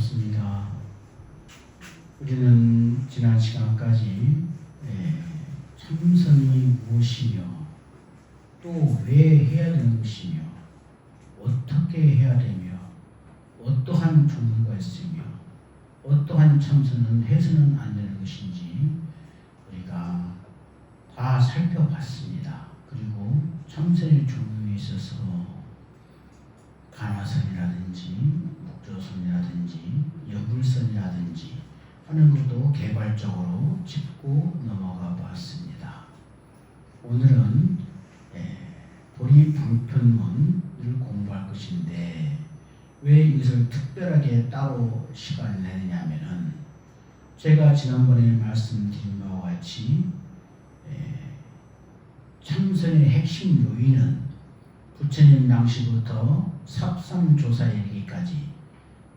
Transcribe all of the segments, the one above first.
반갑습니다. 우리는 지난 시간까지 참선이 무엇이며 또 왜 해야 되는 것이며 어떻게 해야 되며 어떠한 종류가 있으며 어떠한 참선은 해서는 안 되는 것인지 우리가 다 살펴봤습니다. 그리고 참선의 종류에 있어서 간화선이라든지 묵조선이라든지 여불선이라든지 하는 것도 개발적으로 짚고 넘어가 보았습니다. 오늘은 보리방편문을 공부할 것인데 왜 이것을 특별하게 따로 시간을 내느냐면은 제가 지난번에 말씀드린 바와 같이 참선의 핵심 요인은 부처님 당시부터 삽상조사에 이르기까지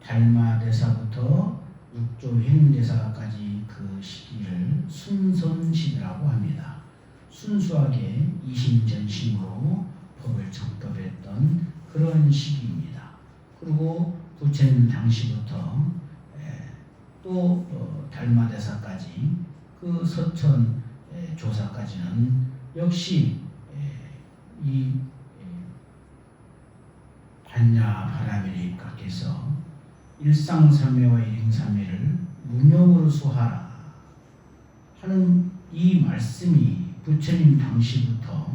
달마대사부터 육조행대사까지 그 시기를 순선시기라고 합니다. 순수하게 이심전심으로 법을 정법했던 그런 시기입니다. 그리고 부처님 당시부터 또 달마대사까지 그 서천 조사까지는 역시 이 반야 바라밀에 입각해서 일상삼매와 일행삼매를 문용으로 수하라 하는 이 말씀이 부처님 당시부터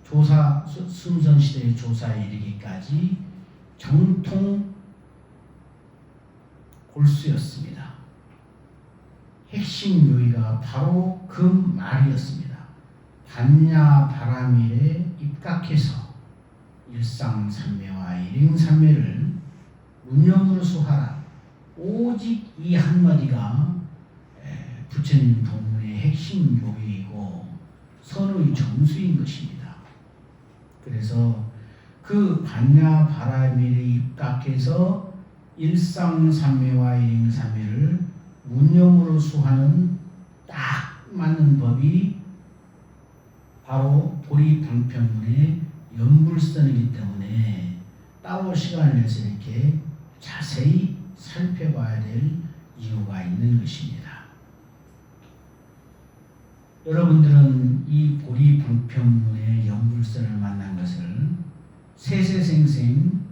조사 순선시대의 조사에 이르기까지 정통 골수였습니다. 핵심 요의가 바로 그 말이었습니다. 반야 바라밀에 입각해서 일상삼매와 일행삼매를 문용으로 수하라. 오직 이 한마디가 부처님 법문의 핵심 요의이고 선의 정수인 것입니다. 그래서 그 반야 바라밀에 입각해서 일상삼매와 일행삼매를 문용으로 수하는 딱 맞는 법이 바로 보리방편문의 연불선이기 때문에 따로 시간을 내서 이렇게 자세히 살펴봐야 될 이유가 있는 것입니다. 여러분들은 이 보리방편문의 연불선을 만난 것을 세세생생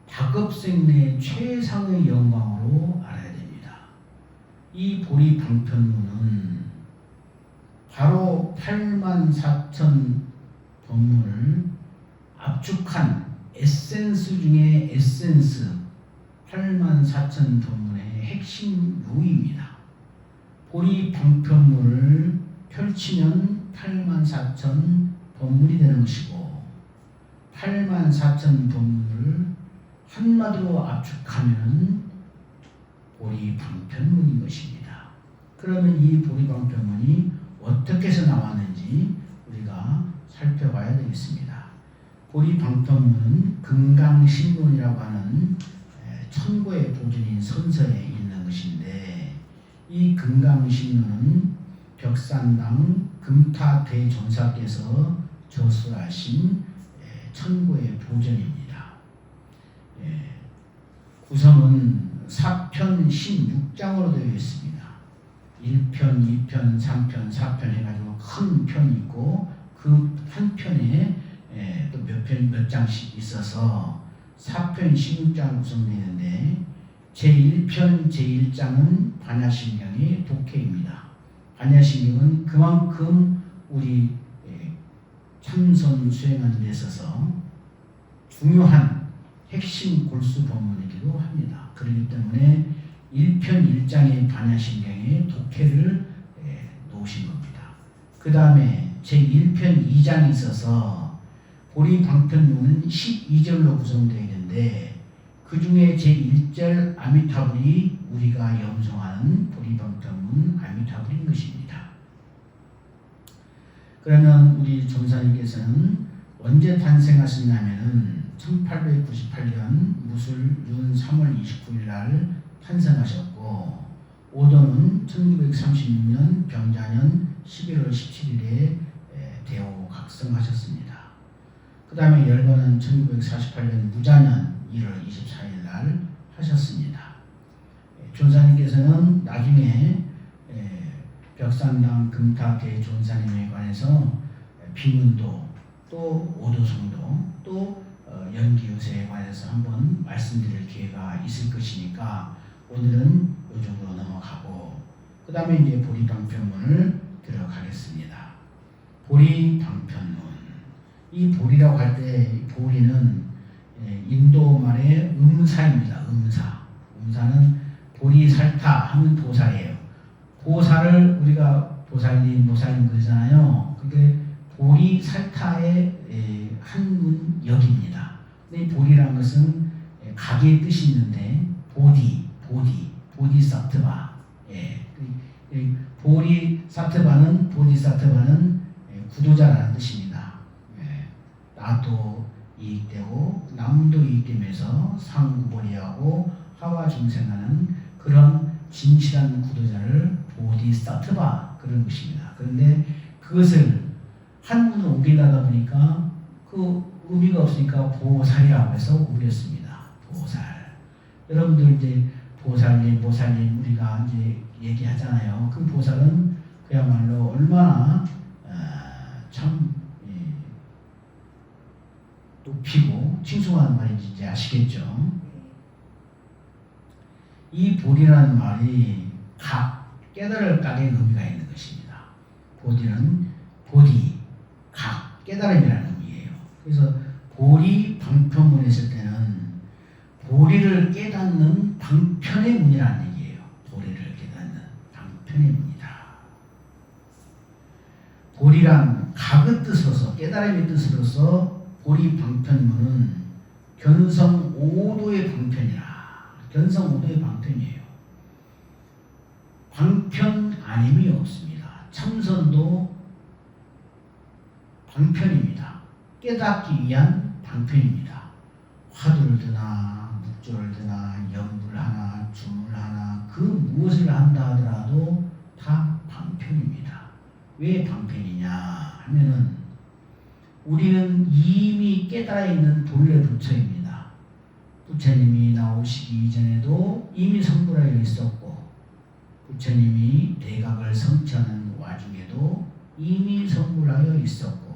다급생내 최상의 영광으로 알아야 됩니다. 이 보리방편문은 바로 84,000 법문을 압축한 에센스 중에 에센스 84,000 법문의 핵심 요의입니다. 보리방편문을 펼치면 84,000 법문이 되는 것이고 84,000 법문을 한마디로 압축하면 보리방편문인 것입니다. 그러면 이 보리방편문이 어떻게 해서 나왔는지 우리가 살펴봐야 되겠습니다. 보리방편문은 금강신론이라고 하는 천고의 보존인 선서에 있는 것인데 이 금강신론은 벽산당 금타대존사께서 저술하신 천고의 보존입니다. 구성은 4편 16장으로 되어 있습니다. 1편, 2편, 3편, 4편 해가지고 큰 편이 있고 그 한 편에 또 몇 장씩 있어서 4편 16장 구성되는데 제1편 제1장은 반야심경의 독해입니다. 반야심경은 그만큼 우리 참선 수행하는 데 있어서 중요한 핵심 골수 법문이기도 합니다. 그렇기 때문에 1편 1장의 반야심경의 독해를 놓으신 겁니다. 그 다음에 제1편 2장이 있어서 보리방편문은 12절로 구성되어 있는데 그 중에 제1절 아미타불이 우리가 염송하는 보리방편문 아미타불인 것입니다. 그러면 우리 전사님께서는 언제 탄생하셨냐면은 1898년 무술윤 3월 29일 날 탄생하셨고 오도는 1936년 병자년 11월 17일에 대오 각성하셨습니다. 그 다음에 열반은 1948년 무자년 1월 24일 날 하셨습니다. 조사님께서는 나중에 벽산당 금탁대 조사님에 관해서 비문도 또 오도성도 또 연기요새에 관해서 한번 말씀드릴 기회가 있을 것이니까 오늘은 이 정도로 넘어가고 그 다음에 이제 보리방편문을 들어가겠습니다. 보리방편문. 이 보리라고 할 때 보리는 인도 말의 음사입니다. 음사는 보리살타 하면 보살이에요. 보살을 우리가 보살님 그러잖아요. 그게 보리살타의 한문 역입니다. 근데 보리라는 것은 각의 뜻이 있는데 보디사트바. 보디사트바는 구도자라는 뜻입니다. 나도 이익되고 남도 이익되면서 상구보리하고 하와 중생하는 그런 진실한 구도자를 보디사트바 그런 것입니다. 그런데 그것을 한문으로 옮기려다 보니까 그 의미가 없으니까 보살이라고 해서 옮겼습니다. 보살. 여러분들 이제 보살님 우리가 이제 얘기하잖아요. 그 보살은 그야말로 얼마나 참 높이고 칭송하는 말인지 이제 아시겠죠? 이 보리라는 말이 깨달을 각의 의미가 있는 것입니다. 깨달음이라는 의미예요. 그래서 보리 방편문 했을 때는 보리를 깨닫는 방편의 문이라는 얘기예요. 보리를 깨닫는 방편의 문이다. 보리란 각의 뜻으로서 깨달음의 뜻으로서 보리 방편문은 견성 5도의 방편이라. 견성 5도의 방편이에요. 방편 아님이 없습니다. 참선도 방편입니다. 깨닫기 위한 방편입니다. 화두를 드나 묵조를 드나 염불 하나 주물 하나 그 무엇을 한다 하더라도 다 방편입니다. 왜 방편이냐 하면은 우리는 이미 깨달아 있는 본래 부처입니다. 부처님이 나오시기 이전에도 이미 성불하여 있었고 부처님이 대각을 성취하는 와중에도 이미 성불하여 있었고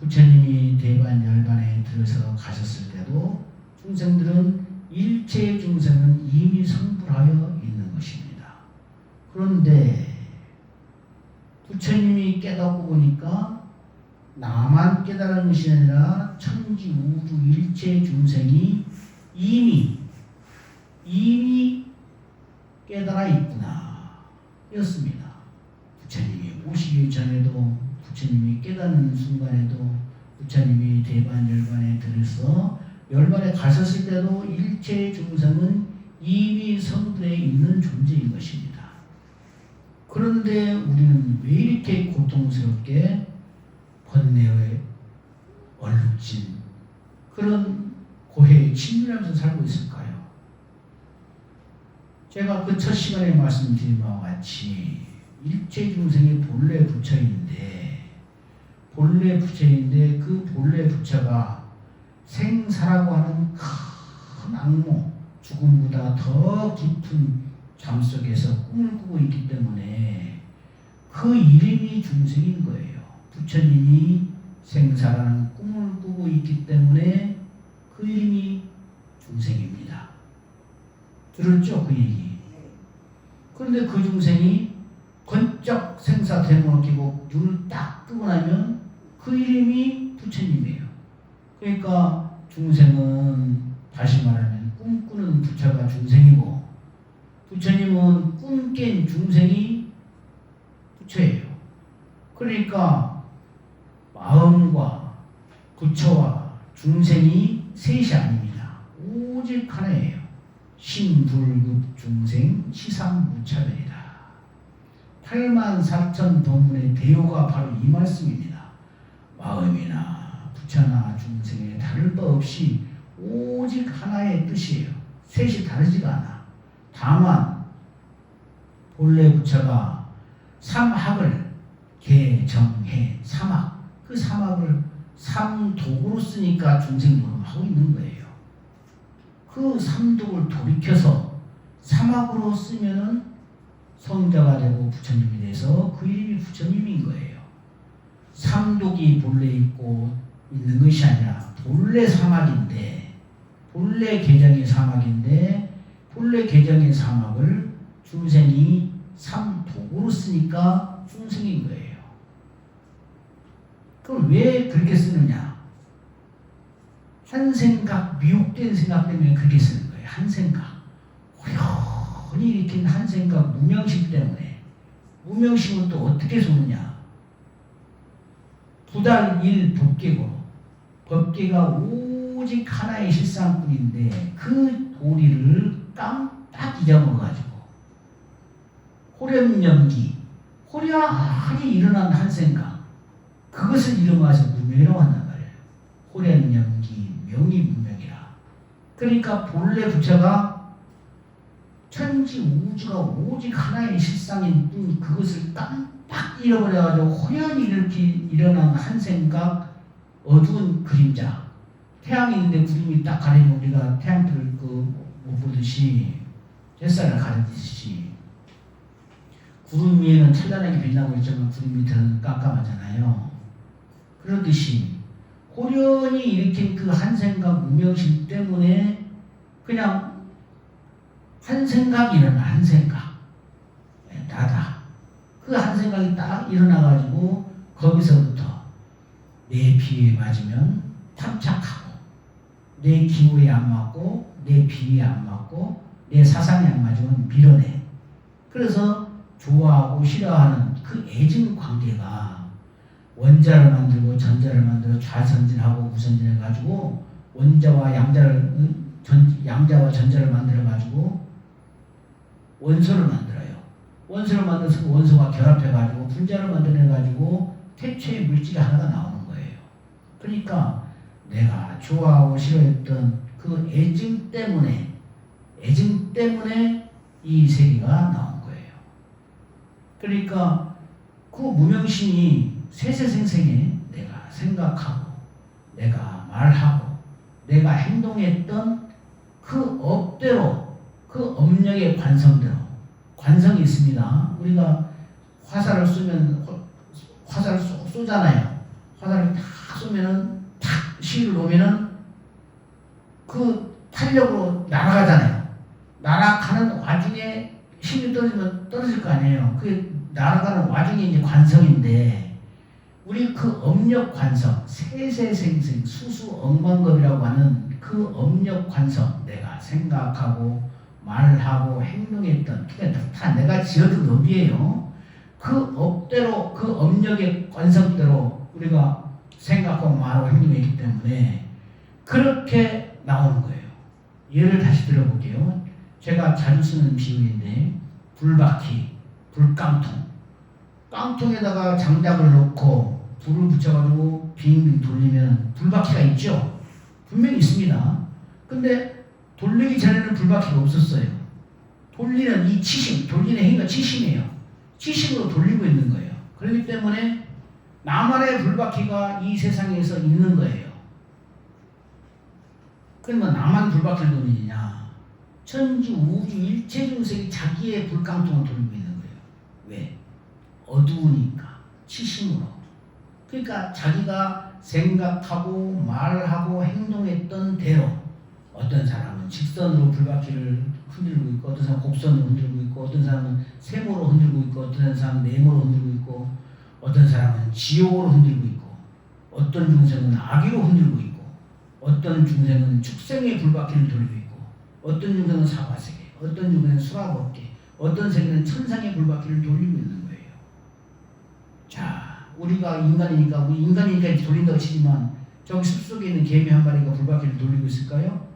부처님이 대반 열반에 들어서 가셨을 때도 중생들은 일체 중생은 이미 성불하여 있는 것입니다. 그런데 부처님이 깨닫고 보니까 나만 깨달은 것이 아니라 천지 우주 일체 중생이 이미 깨달아 있구나 였습니다. 부처님이 오시기 전에도 부처님이 깨닫는 순간에도 부처님이 대반 열반에 들어서 열반에 가셨을 때도 일체 중생은 이미 성불에 있는 존재인 것입니다. 그런데 우리는 왜 이렇게 고통스럽게 번뇌에 얼룩진 그런 고해에 침몰하면서 살고 있을까요? 제가 그 첫 시간에 말씀드린 바와 같이 일체 중생이 본래 부처인데 그 본래 부처가 생사라고 하는 큰 악몽, 죽음보다 더 깊은 잠 속에서 꿈을 꾸고 있기 때문에 그 이름이 중생인 거예요. 부처님이 생사라는 꿈을 꾸고 있기 때문에 그 이름이 중생입니다. 들었죠? 그 얘기. 그런데 그 중생이 번쩍 생사 대문을 끼고 눈을 딱 뜨고 나면 그 이름이 부처님이에요. 그러니까 중생은 다시 말하면 꿈꾸는 부처가 중생이고 부처님은 꿈 깬 중생이 부처예요. 그러니까 마음과 부처와 중생이 셋이 아닙니다. 오직 하나예요. 신불급 중생 시상무차별이다. 84,000 법문의 대요가 바로 이 말씀입니다. 마음이나 부처나 중생에 다를 바 없이 오직 하나의 뜻이에요. 셋이 다르지가 않아. 다만 본래 부처가 삼학을 개정해 삼학 그 삼학을 삼독으로 쓰니까 중생 노릇하고 있는 거예요. 그 삼독을 돌이켜서 사막으로 쓰면은 성자가 되고 부처님이 돼서 그 이름이 부처님인 거예요. 삼독이 본래 있는 것이 아니라 본래 사막인데, 본래 계정의 사막인데, 본래 계정의 사막을 중생이 삼독으로 쓰니까 중생인 거예요. 그럼 왜 그렇게 쓰느냐? 한 생각, 미혹된 생각 때문에 그렇게 쓰는 거예요. 한 생각. 호연히 일으킨 한 생각, 무명심 때문에. 무명심은 또 어떻게 쏘느냐? 부달일 법계고, 법계가 오직 하나의 실상뿐인데 그 도리를 깜빡 잊어먹어가지고 호렴연기, 호련히 일어난 한 생각, 그것을 이름하여서 무명이라고 한단 말이에요. 호렴연기, 명이 무명이라. 그러니까 본래 부처가 천지 우주가 오직 하나의 실상인 뿐 그것을 깜빡 잃어버려가지고 호연히 이렇게 일어난 한 생각, 어두운 그림자. 태양이 있는데 구름이 딱 가리면 우리가 태양빛을 못 보듯이 햇살을 가리듯이 구름 위에는 찬란하게 빛나고 있지만 구름 밑에는 깜깜하잖아요. 그러듯이 호련히 일으킨 그 한 생각 무명심 때문에 그냥 한 생각이 일어나. 한 생각. 나다. 그 한 생각이 딱 일어나가지고 거기서부터 내 비위에 맞으면 탐착하고, 내 기호에 안 맞고, 내 비위에 안 맞고, 내 사상에 안 맞으면 밀어내. 그래서 좋아하고 싫어하는 그 애증 관계가 원자를 만들고 전자를 만들어 좌선진하고 우선진해가지고 원자와 양자와 전자를 만들어가지고 원소를 만들어요. 원소를 만들어서 그 원소가 결합해가지고 분자를 만들어가지고 태초의 물질이 하나가 나오는 거예요. 그러니까 내가 좋아하고 싫어했던 그 애증 때문에 이 세계가 나온 거예요. 그러니까 그 무명심이 세세생생에 내가 생각하고 내가 말하고 내가 행동했던 그 업대로, 그 업력의 관성대로, 관성이 있습니다. 우리가 화살을 쏘면 화살을 쏘잖아요. 화살을 탁 쏘면은 탁 실을 놓으면은 그 탄력으로 날아가잖아요. 날아가는 와중에 힘이 떨어지면 떨어질 거 아니에요. 그게 날아가는 와중에 이제 관성인데, 우리 그 업력 관성, 세세생생 수수억만겁이라고 하는 그 업력 관성, 내가 생각하고 말하고 행동했던, 다 내가 지어둔 업이에요. 그 업대로, 그 업력의 관성대로 우리가 생각하고 말하고 행동했기 때문에 그렇게 나오는 거예요. 예를 다시 들어볼게요. 제가 자주 쓰는 비유인데, 불바퀴, 불깡통. 깡통에다가 장작을 넣고 불을 붙여가지고 빙빙 돌리면 불바퀴가 있죠? 분명히 있습니다. 근데 돌리기 전에는 불바퀴가 없었어요. 돌리는 이 치심, 돌리는 행위가 치심이에요. 치심으로 돌리고 있는 거예요. 그렇기 때문에 나만의 불바퀴가 이 세상에서 있는 거예요. 그러면 나만 불바퀴를 돌리느냐? 천지 우주 일체 중생이 자기의 불깡통을 돌리고 있는 거예요. 왜? 어두우니까, 치심으로. 그러니까 자기가 생각하고 말하고 행동했던 대로, 어떤 사람은 직선으로 불바퀴를 흔들고 있고, 어떤 사람은 곡선으로 흔들고 있고, 어떤 사람은 세모로 흔들고 있고, 어떤 사람은 네모로 흔들고 있고, 어떤 사람은 지옥으로 흔들고 있고, 어떤 중생은 악의로 흔들고 있고, 어떤 중생은 축생의 불바퀴를 돌리고 있고, 어떤 중생은 사과세계, 어떤 중생은 수라법계, 어떤 세계는 천상의 불바퀴를 돌리고 있는 거예요. 자, 우리가 인간이니까 이렇게 돌린다고 치지만 저기 숲속에 있는 개미 한 마리가 불바퀴를 돌리고 있을까요?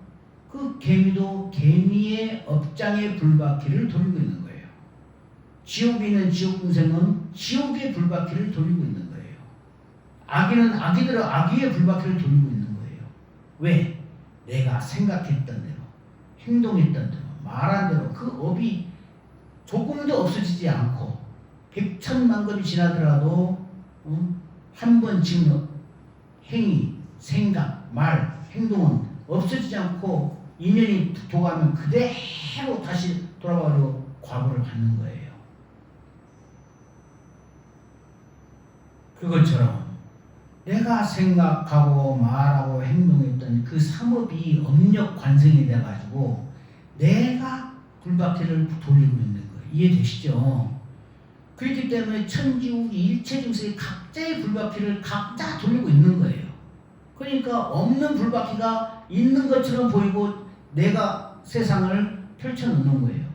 그 개미도 개미의 업장의 불바퀴를 돌리고 있는 거예요. 지옥에 있는 지옥 중생은 지옥의 불바퀴를 돌리고 있는 거예요. 악인은 악이대로 악의 불바퀴를 돌리고 있는 거예요. 왜? 내가 생각했던 대로, 행동했던 대로, 말한 대로 그 업이 조금도 없어지지 않고 백천만급이 지나더라도 한 번 지은 행위, 생각, 말, 행동은 없어지지 않고 인연이 도가면 그대로 다시 돌아가서 과보를 받는 거예요. 그것처럼 내가 생각하고 말하고 행동했던 그 삼업이 업력 관성이 돼가지고 내가 불바퀴를 돌리고 있는 거예요. 이해되시죠? 그렇기 때문에 천지우주 일체 중생이 각자의 불바퀴를 각자 돌리고 있는 거예요. 그러니까 없는 불바퀴가 있는 것처럼 보이고 내가 세상을 펼쳐놓는 거예요.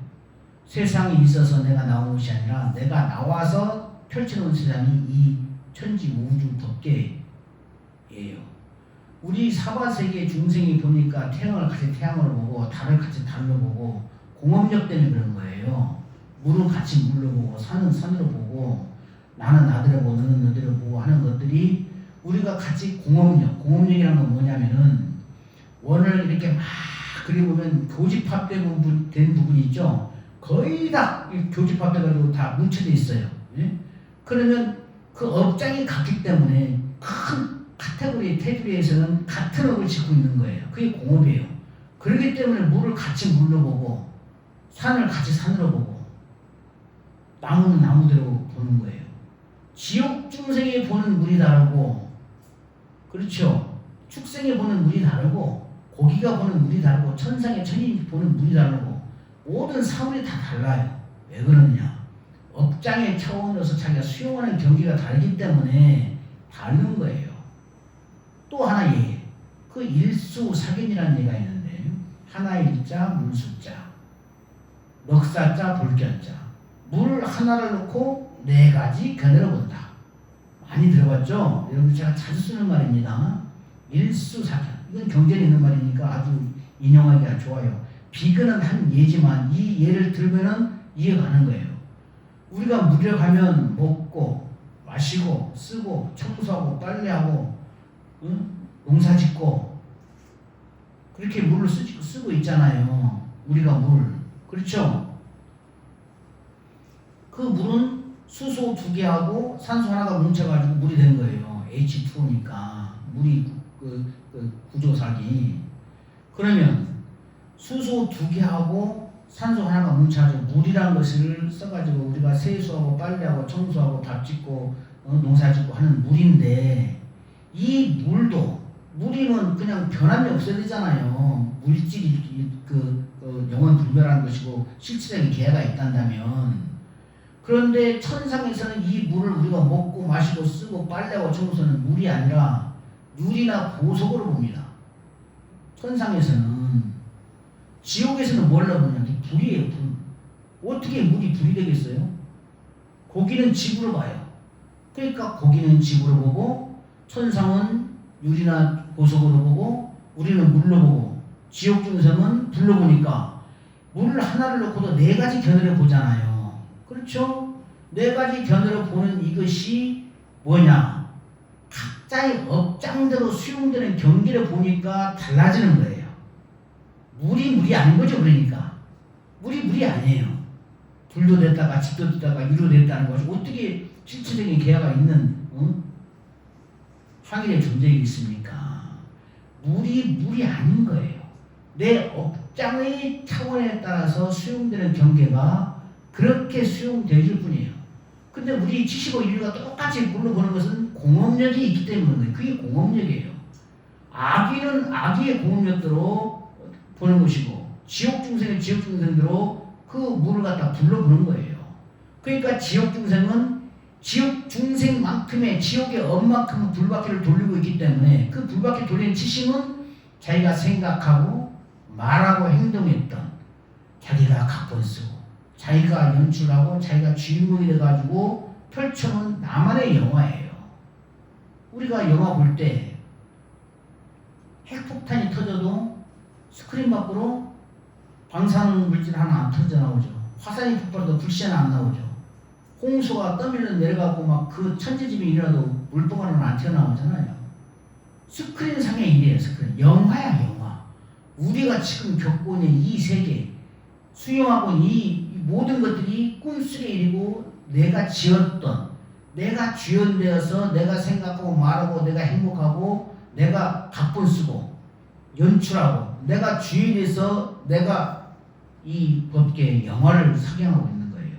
세상이 있어서 내가 나온 것이 아니라 내가 나와서 펼쳐놓은 세상이 이 천지우주 법계예요. 우리 사바세계 중생이 보니까 태양을 같이 태양으로 보고 달을 같이 달로 보고 공업력 때문에 그런 거예요. 물은 같이 물로 보고 산은 산으로 보고 나는 나대로 보고 너는 너대로 보고 하는 것들이 우리가 같이 공업력이라는 건 뭐냐면은 원을 이렇게 막 그려보면 교집합된 부분이 있죠. 거의 다 교집합돼가지고 다 뭉쳐져 있어요. 예? 그러면 그 업장이 같기 때문에 큰 카테고리 테두리에서는 같은 업을 짓고 있는 거예요. 그게 공업이에요. 그렇기 때문에 물을 같이 물로 보고 산을 같이 산으로 보고 나무는 나무대로 보는 거예요. 지옥 중생이 보는 물이 다르고, 그렇죠? 축생이 보는 물이 다르고, 고기가 보는 물이 다르고, 천상의 천인이 보는 물이 다르고, 모든 사물이 다 달라요. 왜 그러느냐? 업장의 차원에서 자기가 수용하는 경기가 다르기 때문에 다른 거예요. 또 하나 예, 그 일수사견이라는 얘가 있는데 하나의 일자, 물수자, 넉사자, 볼견자, 물 하나를 놓고 네 가지 견해를 본다. 많이 들어봤죠? 여러분 제가 자주 쓰는 말입니다. 일수사견. 이건 경전에 있는 말이니까 아주 인용하기가 좋아요. 비근은 한 예지만 이 예를 들면은 이해가는 거예요. 우리가 물에 가면 먹고 마시고 쓰고 청소하고 빨래하고 농사짓고 그렇게 물을 쓰고 있잖아요. 우리가 물. 그렇죠? 그 물은 수소 2개하고 산소 하나가 뭉쳐가지고 물이 된 거예요. H2O니까 물이 그 구조상이. 그러면 수소 2개하고 산소 하나가 뭉쳐가지고 물이라는 것을 써가지고 우리가 세수하고 빨래하고 청소하고 밥 짓고 농사짓고 하는 물인데 이 물도 물이면 그냥 변함이 없어야 되잖아요. 물질이 영원 불멸한 것이고 실질적인 계가 있단다면. 그런데 천상에서는 이 물을 우리가 먹고 마시고 쓰고 빨래하고 청소는 물이 아니라 유리나 보석으로 봅니다. 천상에서는. 지옥에서는 뭘로 보냐? 불이에요. 불. 어떻게 물이 불이 되겠어요? 고기는 집으로 봐요. 그러니까 고기는 집으로 보고 천상은 유리나 보석으로 보고 우리는 물로 보고 지옥 중생은 불로 보니까 물 하나를 놓고도 네 가지 견해를 보잖아요. 그렇죠? 네 가지 견해를 보는 이것이 뭐냐? 각자의 업장대로 수용되는 경계를 보니까 달라지는 거예요. 물이 아닌 거죠. 그러니까 물이 아니에요. 불도 됐다가 집도 됐다가 유로 됐다는 것이 어떻게 실질적인 계약가 있는 항일의 존재가 있습니까? 물이 아닌 거예요. 내 업장의 차원에 따라서 수용되는 경계가 그렇게 수용될 뿐이에요. 근데 우리 75 인류가 똑같이 물로 보는 것은 공업력이 있기 때문에 그게 공업력이에요. 악의는 악의의 공업력대로 보는 것이고 지옥 중생은 지옥 중생대로 그 물을 갖다 불러 보는 거예요. 그러니까 지옥 중생은 지옥 중생만큼의 지옥의 업만큼 불바퀴를 돌리고 있기 때문에 그 불바퀴 돌리는 치심은 자기가 생각하고 말하고 행동했던 자기가 각본 쓰고 자기가 연출하고 자기가 주인공이 돼가지고 펼쳐놓은 나만의 영화예요. 우리가 영화 볼 때 핵폭탄이 터져도 스크린 밖으로 방사능 물질 하나 안 터져 나오죠. 화산이 폭발해도 불씨 하나 안 나오죠. 홍수가 떠밀려 내려가고 막 그 천재지변이 일어나도 물방울은 안 튀어나오잖아요. 스크린상의 일이에요. 스크린. 영화야 영화. 우리가 지금 겪고 있는 이 세계 수용하고 있는 이 모든 것들이 꿈속의 일이고 내가 지었던 내가 주연되어서 내가 생각하고 말하고 내가 행복하고 내가 각본 쓰고 연출하고 내가 주인에서 내가 이 법계의 영화를 석양하고 있는 거예요.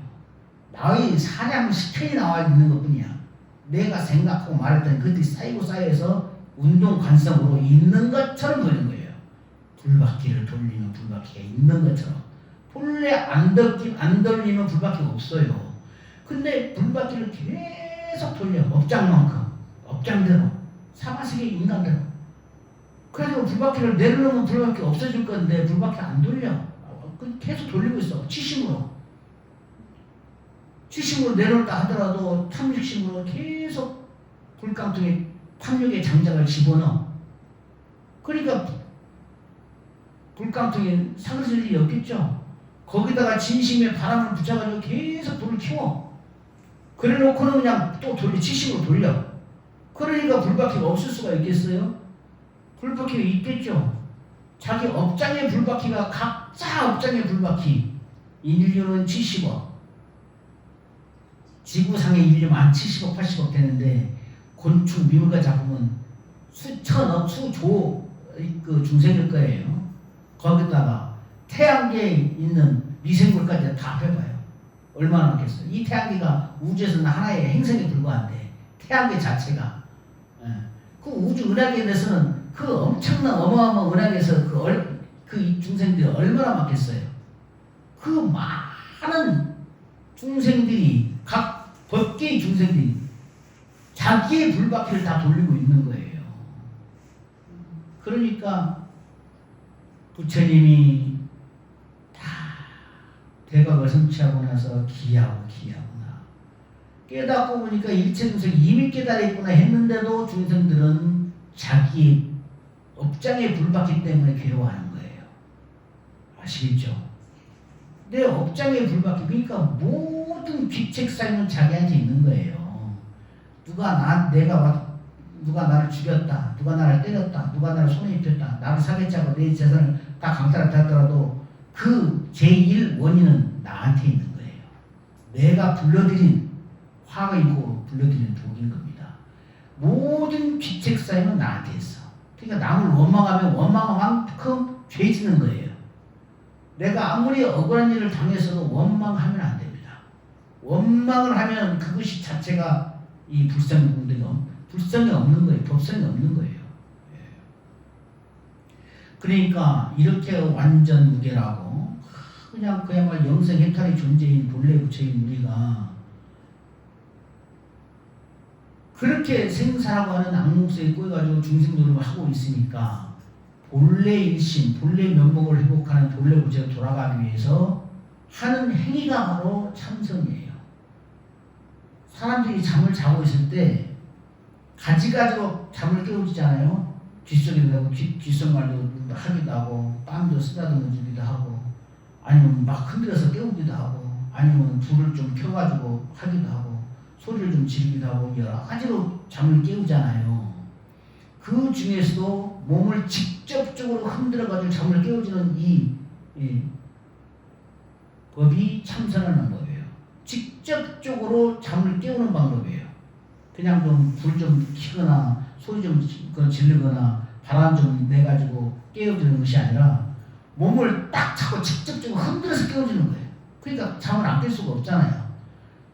나의 사량 시편이 나와 있는 것뿐이야. 내가 생각하고 말했던 그것들이 쌓이고 쌓여서 운동 관성으로 있는 것처럼 보이는 거예요. 불바퀴를 돌리면 불바퀴가 있는 것처럼. 본래 안 돌리면 불바퀴가 없어요. 근데 불바퀴를 계속 돌려. 업장대로. 사마세계 인간대로. 그래서 불바퀴를 내려놓으면 불바퀴 없어질 건데 불바퀴 안 돌려. 계속 돌리고 있어. 치심으로 내려올까 하더라도 탐욕심으로 계속 불깡통에 탐욕의 장작을 집어넣어. 그러니까 불깡통에 사그러질 일이 없겠죠. 거기다가 진심의 바람을 붙여가지고 계속 불을 키워. 그래 놓고는 그냥 또 치심으로 돌려. 그러니까 불바퀴가 없을 수가 있겠어요? 불바퀴가 있겠죠. 자기 업장의 불바퀴가 각자 업장의 불바퀴. 인류는 70억. 지구상의 인류만 70억, 80억 되는데 곤충, 미물과 잡으면 수천억, 수조 그 중생일 거예요. 거기다가 태양계에 있는 미생물까지 다 해봐요. 얼마나 많겠어요. 이 태양계가 우주에서는 하나의 행성에 불과한데 태양계 자체가 그 우주 은하계에 대해서는 그 엄청난 어마어마한 은하계에서 그 중생들이 얼마나 많겠어요. 그 많은 중생들이 각 법계의 중생들이 자기의 불바퀴를 다 돌리고 있는 거예요. 그러니까 부처님이 다 대각을 성취하고 나서 기하구나. 깨닫고 보니까 일체 중생 이미 깨달아 있구나 했는데도 중생들은 자기 업장의 불바퀴 때문에 괴로워하는 거예요. 아시겠죠? 내 업장의 불바퀴, 그러니까 모든 귀책 쌓이는 자기한테 있는 거예요. 누가 나를 죽였다, 누가 나를 때렸다, 누가 나를 손에 입혔다, 나를 사기치고 내 재산을 다 강탈하더라도 그 제1 원인은 나한테 있는 거예요. 내가 불러들인 화가 있고 불러들인 독인 겁니다. 모든 귀책 쌓이는 나한테 있어. 그러니까 남을 원망하면 원망한 만큼 죄 짓는 거예요. 내가 아무리 억울한 일을 당해서도 원망하면 안 됩니다. 원망을 하면 그것이 자체가 이 불성이 없는 거예요. 법성이 없는 거예요. 그러니까 이렇게 완전 무계라고 그냥 그야말로 영생 해탈의 존재인 본래 부처인 우리가 그렇게 생사라고 하는 악몽속에 꼬여가지고 중생노릇을 하고 있으니까 본래 일심, 본래 면목을 회복하는 본래 부처가 돌아가기 위해서 하는 행위가 바로 참선이에요. 사람들이 잠을 자고 있을 때 가지가지로 잠을 깨우지잖아요. 귓속에도 하고 귓속말도 하기도 하고 땀도 쓰다듬어 주기도 하고 아니면 막 흔들어서 깨우기도 하고 아니면 불을 좀 켜가지고 하기도 하고 소리를 좀 지르기도 하고 여러 가지로 잠을 깨우잖아요. 그 중에서도 몸을 직접적으로 흔들어가지고 잠을 깨워주는 이 법이 참선하는 법이에요. 직접적으로 잠을 깨우는 방법이에요. 그냥 좀 불 좀 켜거나 소리 좀 지르거나 바람 좀 내가지고 깨워주는 것이 아니라 몸을 딱 잡고 직접적으로 흔들어서 깨워주는 거예요. 그러니까 잠을 안 깰 수가 없잖아요.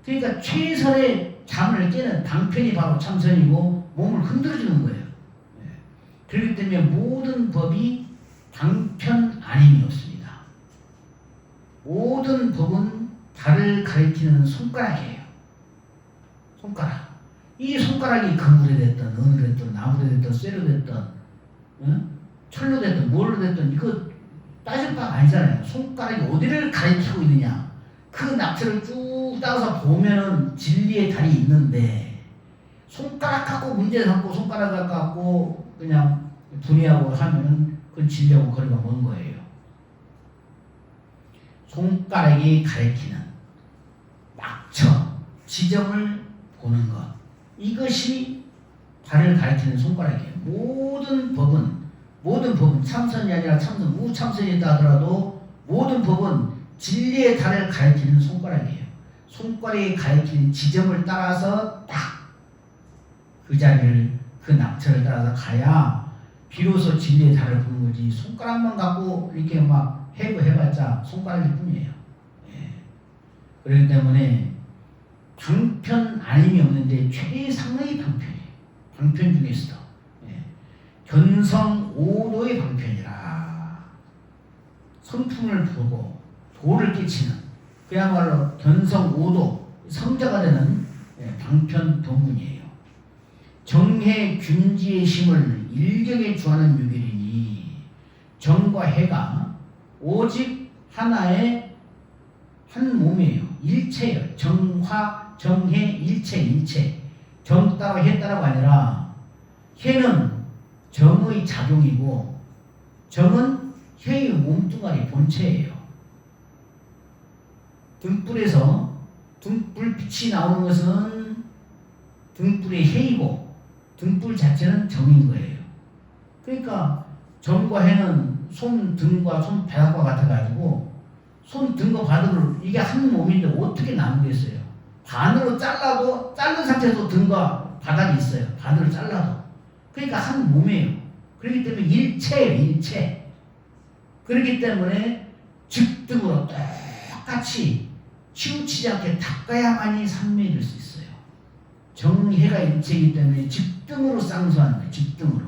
그러니까 최선의 잠을 깨는 방편이 바로 참선이고 몸을 흔들어주는 거예요. 그렇기 때문에 모든 법이 방편 아님이 없습니다. 모든 법은 달을 가리키는 손가락이에요. 손가락. 이 손가락이 그물에 됐든 은으로 됐든 나무로 됐든 쇠로 됐든 철로 됐든 뭘로 됐든 이거 따질 바가 아니잖아요. 손가락이 어디를 가리키고 있느냐. 그 낙처를 쭉 따라서 보면은 진리의 달이 있는데 손가락 갖고 문제 삼고 손가락 갖고 그냥 분해하고 하면은 그건 진리하고 거리가 먼 거예요. 손가락이 가리키는 낙처, 지점을 보는 것. 이것이 달을 가리키는 손가락이에요. 모든 법은 참선이 아니라 참선, 우참선이다 하더라도 모든 법은 진리의 달을 가리키는 손가락이에요. 손가락이 가리키는 지점을 따라서 딱 그 자리를, 그 낙처를 따라서 가야 비로소 진리의 달을 보는 거지. 손가락만 갖고 이렇게 막 해봤자 손가락일 뿐이에요. 예. 그렇기 때문에 방편 아님이 없는데 최상의 방편이에요. 방편 중에서도 견성 5도의 방편이라 성품을 보고 도를 끼치는 그야말로 견성 5도 성자가 되는 방편 도문이에요. 정해 균지의 힘을 일격에 주하는 유길이니 정과 해가 오직 하나의 한 몸이에요. 일체예요. 정화, 정해, 일체. 정 따라 해 따라가 아니라 해는 정의 작용이고 정은 해의 몸뚱아리 본체예요. 등불에서 등불빛이 나오는 것은 등불의 해이고 등불 자체는 정인 거예요. 그러니까 정과 해는 손 등과 손 바닥과 같아가지고 손 등과 바닥을 이게 한 몸인데 어떻게 나누겠어요? 반으로 잘라도 자른 상태에서 등과 바닥이 있어요. 반으로 잘라도. 그러니까 한 몸이에요. 그렇기 때문에 일체예요. 일체. 그렇기 때문에 즉등으로 똑같이 치우치지 않게 닦아야만이 산매일 수 있어요. 정해가 일체이기 때문에 즉등으로 쌍수하는 거예요. 즉등으로.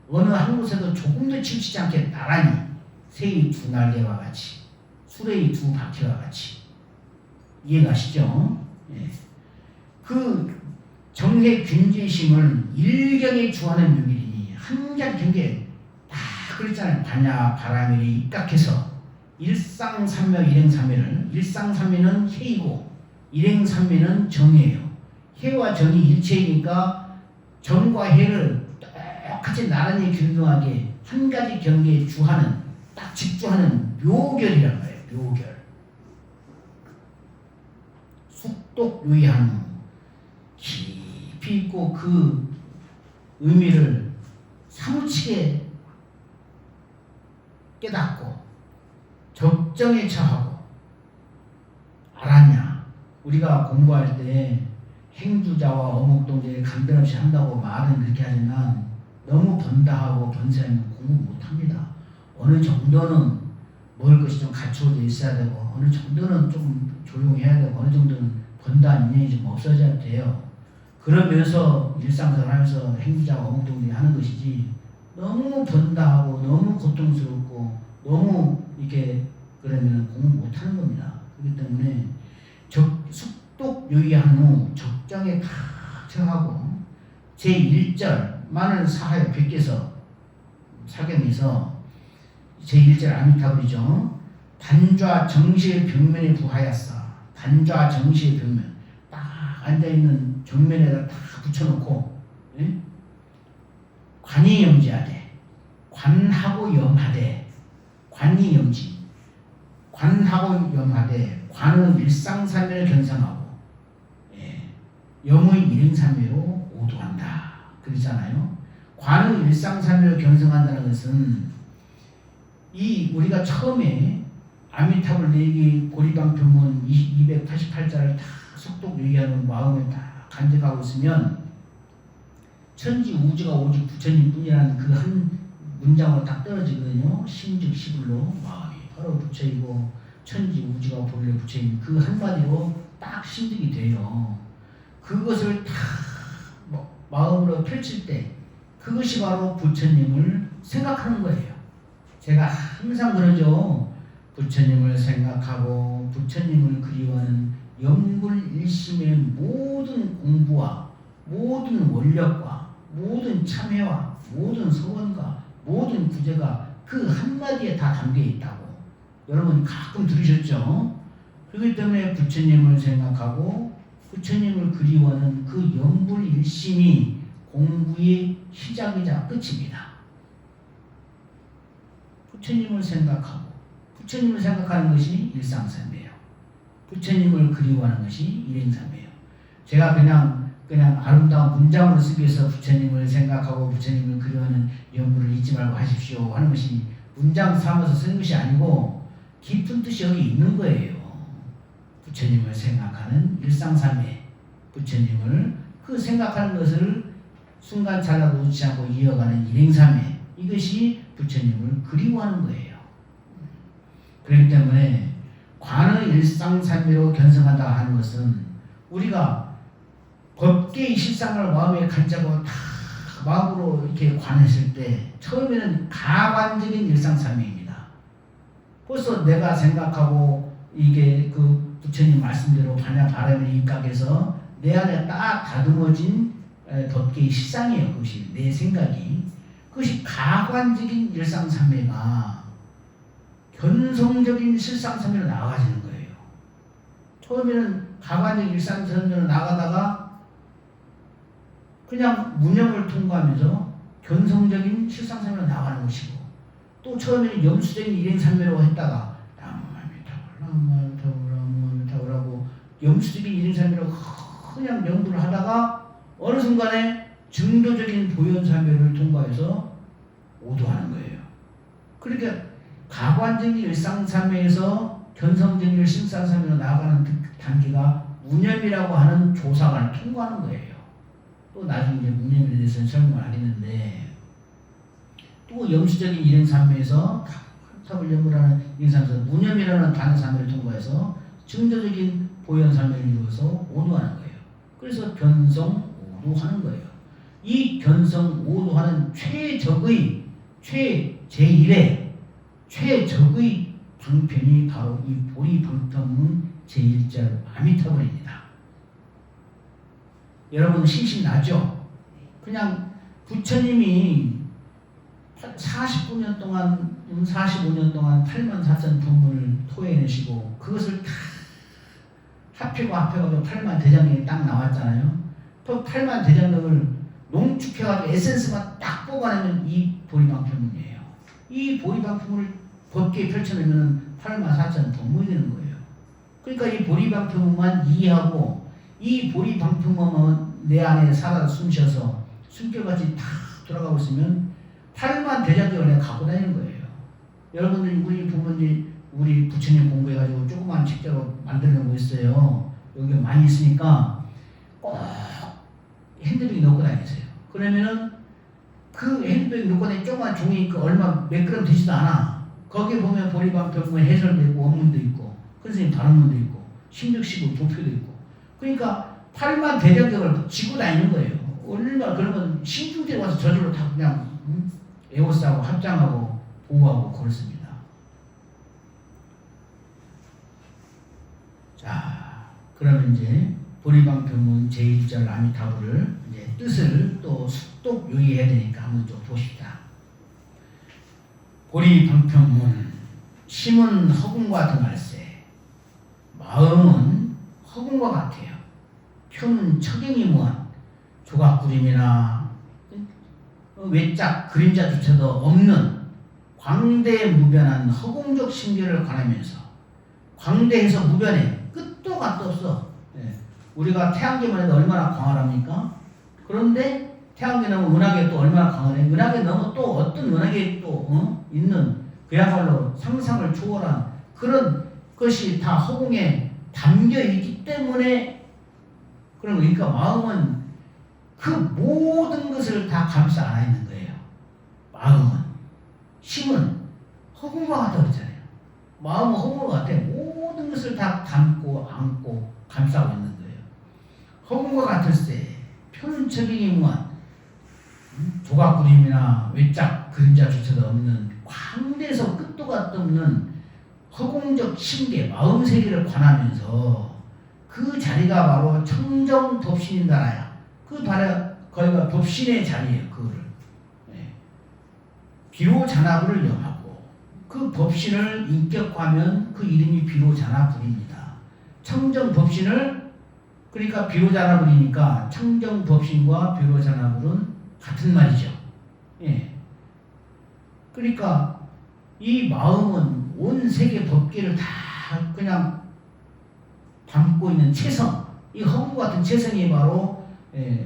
어느 한 곳에도 조금도 치우치지 않게 나란히 새의 두 날개와 같이 수레의 두 바퀴와 같이 이해가시죠? 예. 그 정해 균지심을 일경에 주하는 유길이니 한 가지 경계에 다 그랬잖아요. 반야 바람이 입각해서 일상삼매 일행삼매를 일상삼매는 해이고 일행삼매는 정이에요. 해와 정이 일체이니까 정과 해를 똑같이 나란히 균등하게 한 가지 경계에 주하는 딱 집중하는 묘결이란 거예요. 묘결. 숙독유의한 깊이 있고 그 의미를 사무치게 깨닫고 적정에 처하고 알았냐. 우리가 공부할 때 행주자와 어목동제를 간단없이 한다고 말은 그렇게 하지만 너무 번다하고 번세하면 공부 못합니다. 어느 정도는 먹을 것이 좀 갖추어져 있어야 되고 어느 정도는 좀 조용해야 되고 어느 정도는 번다한 인연이 좀 없어져야 돼요. 그러면서 일상생활 하면서 행주자와 어목동제 하는 것이지 너무 번다하고 너무 고통스럽고 너무 이렇게 그러면 공부 못하는 겁니다. 그렇기 때문에 숙독유의한 후 적정에 다 정하고 제1절만을 사하여 베껴서 사경에서 제1절 아미타불이죠. 단좌 정시의 벽면에 부하였어. 단좌 정시의 벽면 딱 앉아있는 정면에다 다 붙여놓고 예? 관이 염지하되 관하고 염하되 관이 염지 관하고 염하되 관은 일상삼매를 견성하고 예, 염의 일행삼매로 오도한다 그러잖아요. 관의 일상삼매를 견성한다는 것은 이 우리가 처음에 아미타불 내기 고리방편문 288자를 다 속독 얘기하는 마음을 다 간직하고 있으면 천지 우주가 오직 부처님 뿐이라는 그 한 문장으로 딱 떨어지거든요. 심즉 시불로 마음이 바로 부처이고 천지 우주가 본래 부처님 그 한마디로 딱 심득이 돼요. 그것을 다 마음으로 펼칠 때 그것이 바로 부처님을 생각하는 거예요. 제가 항상 그러죠. 부처님을 생각하고 부처님을 그리워하는 영불일심의 모든 공부와 모든 원력과 모든 참회와 모든 서원과 모든 구제가 그 한마디에 다 담겨 있다고 여러분 가끔 들으셨죠? 그렇기 때문에 부처님을 생각하고 부처님을 그리워하는 그 영불일심이 공부의 시작이자 끝입니다. 부처님을 생각하고 부처님을 생각하는 것이 일상삼매예요. 부처님을 그리워하는 것이 일행삼매예요. 제가 그냥 아름다운 문장으로 쓰기 위해서 부처님을 생각하고 부처님을 그리워하는 영부를 잊지 말고 하십시오 하는 것이 문장 삼아서 쓰는 것이 아니고 깊은 뜻이 여기 있는 거예요. 부처님을 생각하는 일상삼매, 부처님을 그 생각하는 것을 순간찰나도 놓지 않고 이어가는 일행삼매, 이것이 부처님을 그리워하는 거예요. 그렇기 때문에 관의 일상삼매로 견성한다 하는 것은 우리가 법계의 실상을 마음에 간자고 다 마음으로 이렇게 관했을 때 처음에는 가관적인 일상삼매입니다. 벌써 내가 생각하고 이게 그 부처님 말씀대로 반야 바람에 입각해서 내 안에 딱 다듬어진 법계의 실상이에요. 그것이 내 생각이. 그것이 가관적인 일상삼매가 견성적인 실상삼매로 나아가지는 거예요. 처음에는 가관적인 일상삼매로 나가다가 그냥 무념을 통과하면서 견성적인 실상삼매로 나가는 것이고, 또 처음에는 염수적인 일행삼매로 했다가 나무하고 염수적인 일행삼매로 그냥 연구를 하다가 어느 순간에 증도적인 보현삼매를 통과해서 오도하는 거예요. 그러니까 가관적인 일상삼매에서 견성적인 실상삼매로 나아가는 단계가 무념이라고 하는 조사관을 통과하는 거예요. 또 나중에 이제 무념에 대해서는 설명을 하겠는데, 또 염수적인 일행삼매에서 탑을 연구하는 일행삼매에서 무념이라는 단삼매를 통과해서 증도적인 보현삼매를 이루어서 오도하는 거예요. 그래서 견성 오도하는 거예요. 이 견성 오도하는 최적의 제1의 최적의 방편이 바로 이 보리방편문 제1절 아미타불입니다. 여러분 심심나죠? 그냥 부처님이 45년 동안 84년 분문을 토해내시고 그것을 다 합해가지고 8만 대장경이 딱 나왔잖아요. 또 8만 대장경을 농축해가지고 에센스만 딱 뽑아내면 이 보리방편문이에요. 이 보리방편문을 법계에 펼쳐내면 84,000 법문이 되는 거예요. 그러니까 이 보리방편문만 이해하고 이 보리방편문만 내 안에 살아 숨쉬어서 숨결같이 다 돌아가고 있으면 8만 대장경을 내가 갖고 다니는 거예요. 여러분들 우리 부모님 우리 부처님 공부해가지고 조그만 책자로 만들어놓은 거 있어요. 여기 많이 있으니까 꼭 핸드백에 넣고 다니세요. 그러면은 그 핸드백에 넣고 다니는 조그만 종이 얼마 몇 그램 되지도 않아. 거기에 보면 보리방편문 해설되고 원문도 있고 선생님 다른문도 있고 신격시고 도표도 있고. 그러니까 8만 대장경을 지고 다니는 거예요. 얼마나 그러면 신중대 와서 저절로 다 그냥 에워싸고 합장하고 보호하고 그렇습니다. 자, 그러면 이제 보리방편문 제1절 아미타불을 이제 뜻을 또 숙독 요의해야 되니까 한번 좀 보십시다. 보리방편문 심은 허공과 등할세 마음은 허공과 같아요. 표는 척경이 무한 조각구림이나 외짝 그림자조차도 없는 광대에 무변한 허공적 신비를 관하면서 광대에서 무변해 끝도 갓도 없어. 우리가 태양계만 해도 얼마나 광활합니까? 그런데 태양계 넘어 은하계 또 얼마나 광활해. 은하계 넘어 또 어떤 은하계 또 있는 그야말로 상상을 초월한 그런 것이 다 허공에 담겨 있기 때문에 그런 거니까 마음은 그 모든 것을 다 감싸 안아 있는 거예요. 마음은 힘은 허공과 같다 그랬잖아요. 마음은 허공과 같아. 모든 것을 다 담고 안고 감싸고 있는 거예요. 허공과 같을세 표는 척경이 무한 조각구림이나 외짝 그림자조차도 없는 광대에서 끝도 갓도 없는 허공적 신계 마음세계를 관하면서 그 자리가 바로 청정법신인다라야. 그 바로 거기가 법신의 자리예요. 그거를 비로자나불을 영하고 그 법신을 인격화하면 그 이름이 비로자나불입니다. 청정법신을 그러니까 비로자나불이니까 청정법신과 비로자나불은 같은 말이죠. 예. 그러니까 이 마음은 온 세계 법계를 다 그냥 담고 있는 체성, 이 허공 같은 체성이 바로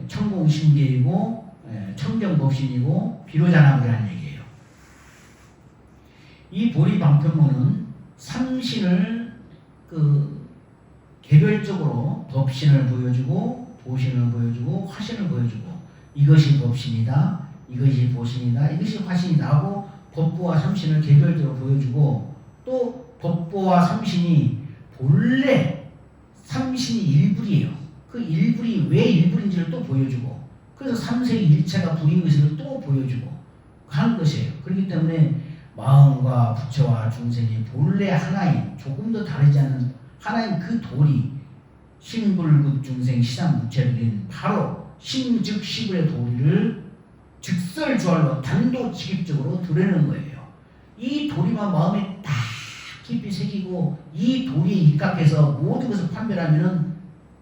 청공신계이고 청정법신이고 비로자나불이라는 얘기예요. 이 보리방편문은 삼신을 개별적으로 법신을 보여주고 보신을 보여주고 화신을 보여주고 이것이 법신이다, 이것이 보신이다, 이것이 화신이다 하고 법부와 삼신을 개별적으로 보여주고 또 법보와 삼신이 본래 삼신이 일불이에요. 그 일불이 왜 일불인지를 또 보여주고, 그래서 삼세의 일체가 불인 것을 또 보여주고 하는 것이에요. 그렇기 때문에 마음과 부처와 중생이 본래 하나인, 조금 더 다르지 않은 하나인 그 도리, 신불급 중생 시상무체를 바로 신 즉 시불의 도리를 즉설주알로 단도직입적으로 드러내는 거예요. 이 도리만 마음에 딱 깊이 새기고 이 도리에 입각해서 모든 것을 판별하면은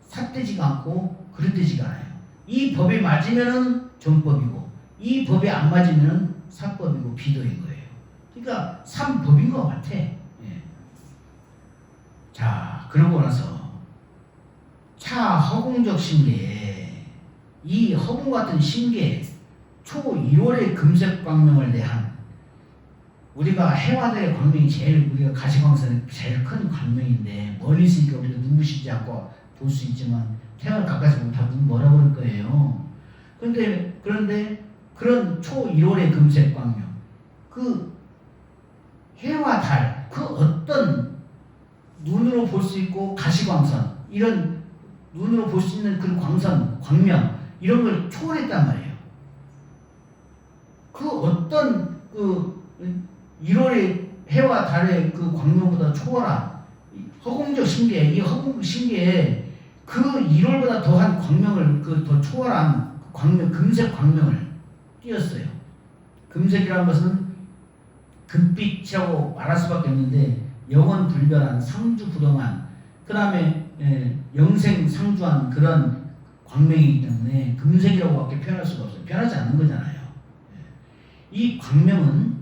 삿되지가 않고 그릇되지가 않아요. 이 법에 맞으면은 정법이고 이 법에 안 맞으면은 사법이고 비도인 거예요. 그러니까 삼법인 것 같아. 예. 자, 그러고 나서 차 허공적 신계에 이 허공 같은 신계에 초 1월의 금색 광명을 대한 우리가 해화대의 광명이 제일 우리가 가시광선의 제일 큰 광명인데 멀리 있으니까 우리가 눈부시지 않고 볼 수 있지만 태양을 가까이서 보면 다 눈 멀어 보일 거예요. 그런데 그런 초 1월의 금색 광명, 그 해와 달, 그 어떤 눈으로 볼 수 있고 가시광선 이런 눈으로 볼 수 있는 그 광선, 광명 이런 걸 초월했단 말이에요. 그 어떤 그 1월의 해와 달의 그 광명보다 초월한 허공적 신기에 이 허공적 신기에 그 1월보다 더한 광명을 그 더 초월한 광명, 금색 광명을 띄었어요. 금색이라는 것은 금빛이라고 말할 수밖에 없는데 영원 불변한 상주부동한 그 다음에 영생 상주한 그런 광명이기 때문에 금색이라고 밖에 표현할 수가 없어요. 변하지 않는 거잖아요. 이 광명은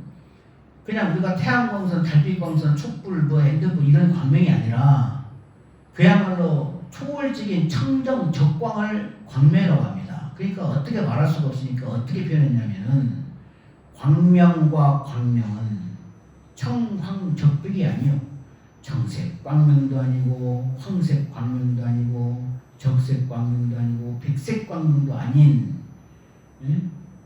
그냥 우리가 태양광선, 달빛광선, 촛불, 뭐 핸드폰 이런 광명이 아니라 그야말로 초월적인 청정 적광을 광명이라고 합니다. 그러니까 어떻게 말할 수가 없으니까 어떻게 표현했냐면은 광명과 광명은 청황적백이 아니요. 청색 광명도 아니고 황색 광명도 아니고 적색 광명도 아니고 백색 광명도 아닌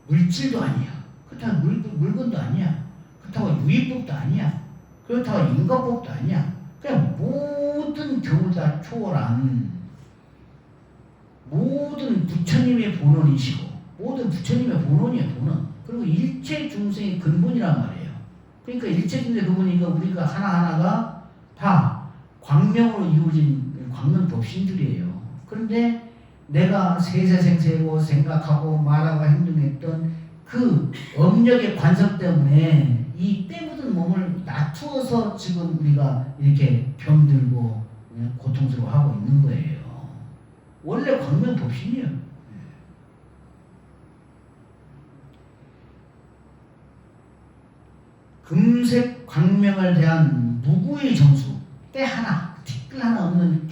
물질도 아니야. 그렇다고 물건도 아니야. 그렇다고 유의법도 아니야. 그렇다고 인과법도 아니야. 그냥 모든 경우 다 초월한 모든 부처님의 본원이시고 모든 부처님의 본원이에요. 본원. 그리고 일체 중생의 근본이란 말이에요. 그러니까 일체 중생의 근본이니까 우리가 하나하나가 다 광명으로 이루어진 광명 법신들이에요. 그런데 내가 세세생세고 생각하고 말하고 행동했던 그 업력의 관성 때문에 이 때묻은 몸을 낮추어서 지금 우리가 이렇게 병들고 고통스러워하고 있는 거예요. 원래 광명 법신이에요. 금색 광명을 대한 무구의 정수, 때 하나, 티끌 하나 없는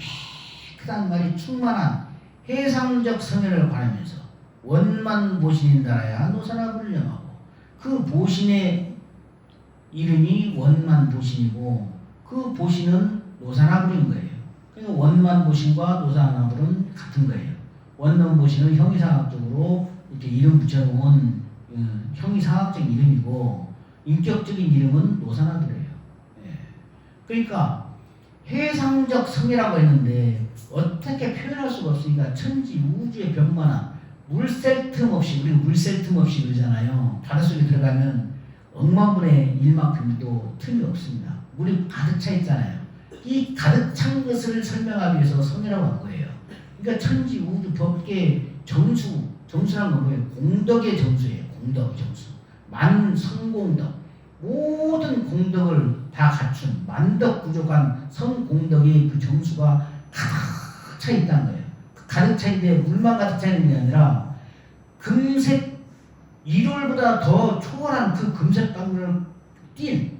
깨끗한 말이 충만한 해상적 성현을 바라면서 원만 보신인 나라야 노사나 불령하고 그 보신의 이름이 원만 보신이고 그 보신은 노사나 불인 거예요. 그러니까 원만 보신과 노사나 불은 같은 거예요. 원만 보신은 형이상학적으로 이렇게 이름 붙여놓은 형이상학적 이름이고 인격적인 이름은 노사나 불이에요. 예. 그러니까 해상적 성이라고 했는데 어떻게 표현할 수가 없으니까 천지 우주의 변만한 물샐 틈 없이 우리가 물샐 틈 없이 그러잖아요. 바닷속에 들어가면 억만분의 1만큼도 틈이 없습니다. 물이 가득 차 있잖아요. 이 가득 찬 것을 설명하기 위해서 성이라고 한 거예요. 그러니까 천지 우주 법계 정수란 건 뭐예요? 공덕의 정수예요. 공덕 정수. 만성공덕. 모든 공덕을 다 갖춘 만덕 부족한 성공덕의 그 정수가 가득 차 있다는 거예요. 가득 차 있는데 물만 가득 차 있는 게 아니라 금색 1월보다 더 초월한 그 금색 강물을 띤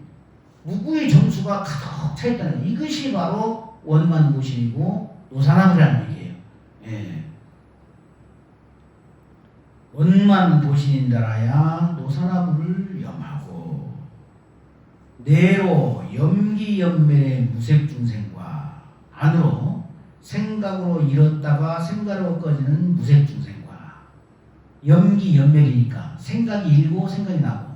무구의 정수가 가득 차 있다는 거예요. 이것이 바로 원만보신이고 노사나불이라는 얘기예요. 예. 원만보신인다라야 노사나불을 염하고 내로 염기연멸의 무색중생과 안으로 생각으로 잃었다가 생각으로 꺼지는 무색중생과 염기연멸이니까 생각이 일고 생각이 나고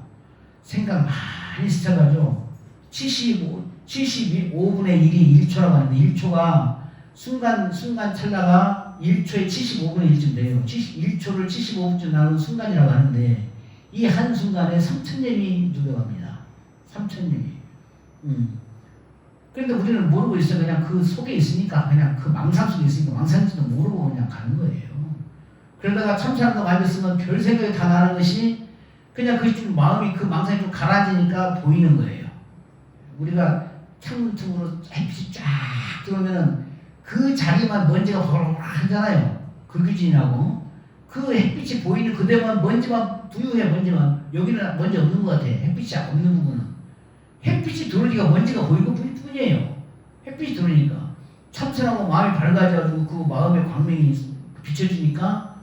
생각 많이 스쳐가지고 75 75분의 1이 1초라고 하는데 1초가 순간 찰나가 1초에 75분의 1쯤 돼요. 1초를 75분쯤 나누는 순간이라고 하는데 이 한 순간에 3,000년이 누벼갑니다. 3,000년이. 그런데 우리는 모르고 있어. 그냥 그 속에 있으니까 그냥 그 망상 속에 있으니까 망상인지도 모르고 그냥 가는 거예요. 그러다가 참선하다 많이 있으면 별 생각이 다 나는 것이 그냥 그 좀 마음이 그 망상이 좀 가라지니까 보이는 거예요. 우리가 창문 틈으로 햇빛이 쫙 들어오면은 그 자리만 먼지가 버럭 하잖아요. 글귀진이라고. 그 햇빛이 보이는 그대만 먼지만 부유해. 먼지만 여기는 먼지 없는 것 같아. 햇빛이 없는 부분은 햇빛이 들어오니까 먼지가 보이고 뿐이에요. 햇빛이 들어오니까 참선하고 마음이 밝아져가지고 그 마음의 광명이 비춰주니까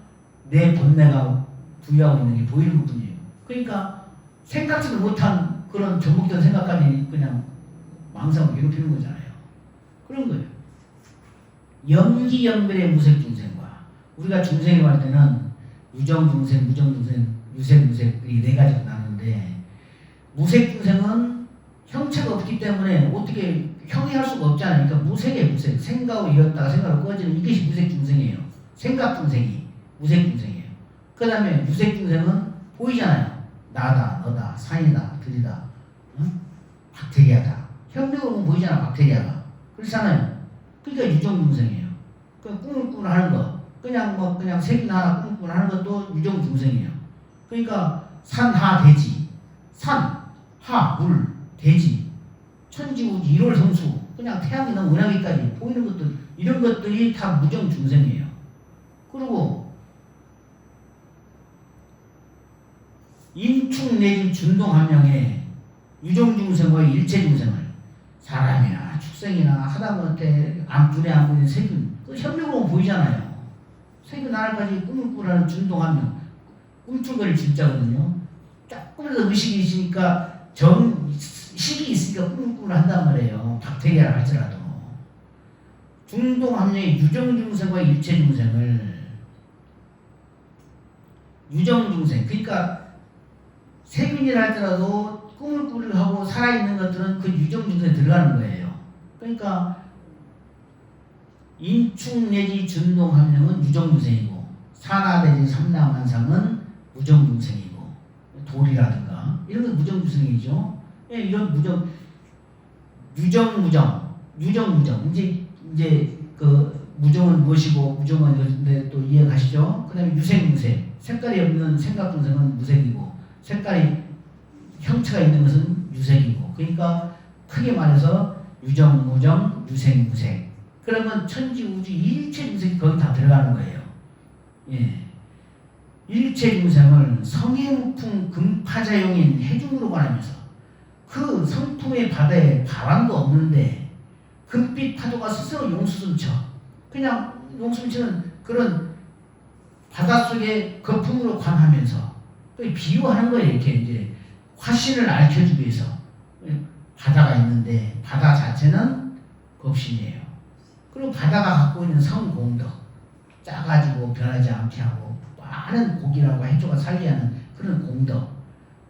내 본내가 부유하고 있는 게 보이는 것 뿐이에요. 그러니까 생각지도 못한 그런 전복된 생각까지 그냥 망상을 괴롭히는 거잖아요. 그런 거예요. 염기연멸의 무색중생과 우리가 중생이라고 할 때는 유정중생, 무정중생, 유색무색 이 네 가지로 나누는데 무색중생은 형체가 없기 때문에 어떻게 형이 할 수가 없잖아요. 그러니까 무색이에요. 무색. 생각을 이었다가 생각을 꺼지는 이것이 무색중생이에요. 생각중생이 무색중생이에요. 그 다음에 유색중생은 보이잖아요. 나다, 너다, 산이다, 들이다, 응? 박테리아다. 현명으로 보면 보이잖아. 박테리아가. 그렇잖아요. 그러니까 유정중생이에요. 그 꿈을 하는 거. 그냥 색이나 하나 꿈을 하는 것도 유정중생이에요. 그러니까 산, 하, 대지. 산, 하, 물, 대지. 천지우지, 일월성수. 그냥 태양이나 은하계까지 보이는 것들. 이런 것들이 다 무정중생이에요. 그리고 인축 내지 준동함령에 유정중생과 일체중생을 사람이나 축생이나 하다못해 눈에 안 보이는 색은 그 현명으로 보이잖아요. 색은 하나까지 꿈을 꾸라는 준동함령 꿈틀거릴 진짜거든요. 조금이라도 의식이 있으니까 식이 있으니까 꿈을 꾸를 한단 말이에요. 박테리아라 할지라도 중동함령의 유정중생과 일체중생을 유정중생 그러니까 세균이라 할지라도 꿈을 꾸를 하고 살아있는 것들은 그 유정중생에 들어가는 거예요. 그러니까 인축 내지 준동함령은 유정중생이고 산하대지 삼라만상은 무정중생이고 돌이라든가 이런 건 무정중생이죠. 예, 이런 유정무정 이제 그 무정은 무엇이고 무정은 이런데 또 이해가시죠? 그 다음에 유색무색 색깔이 없는 생각중생은 무색이고 색깔이 형체가 있는 것은 유색이고 그러니까 크게 말해서 유정, 무정, 유색, 무색 그러면 천지, 우주, 일체 중생이 거기 다 들어가는 거예요. 예. 일체 중생을 성해무풍 금파자용인 해중으로 관하면서 그 성품의 바다에 바람도 없는데 금빛 파도가 스스로 용수를 쳐 그냥 용수를 치는 그런 바닷속에 거품으로 관하면서 비유하는 거예요. 이렇게 이제 화신을 알려주기 위해서 바다가 있는데 바다 자체는 겁신이에요. 그리고 바다가 갖고 있는 성공덕 짜가지고 변하지 않게 하고 많은 고기라고 해조가 살게 하는 그런 공덕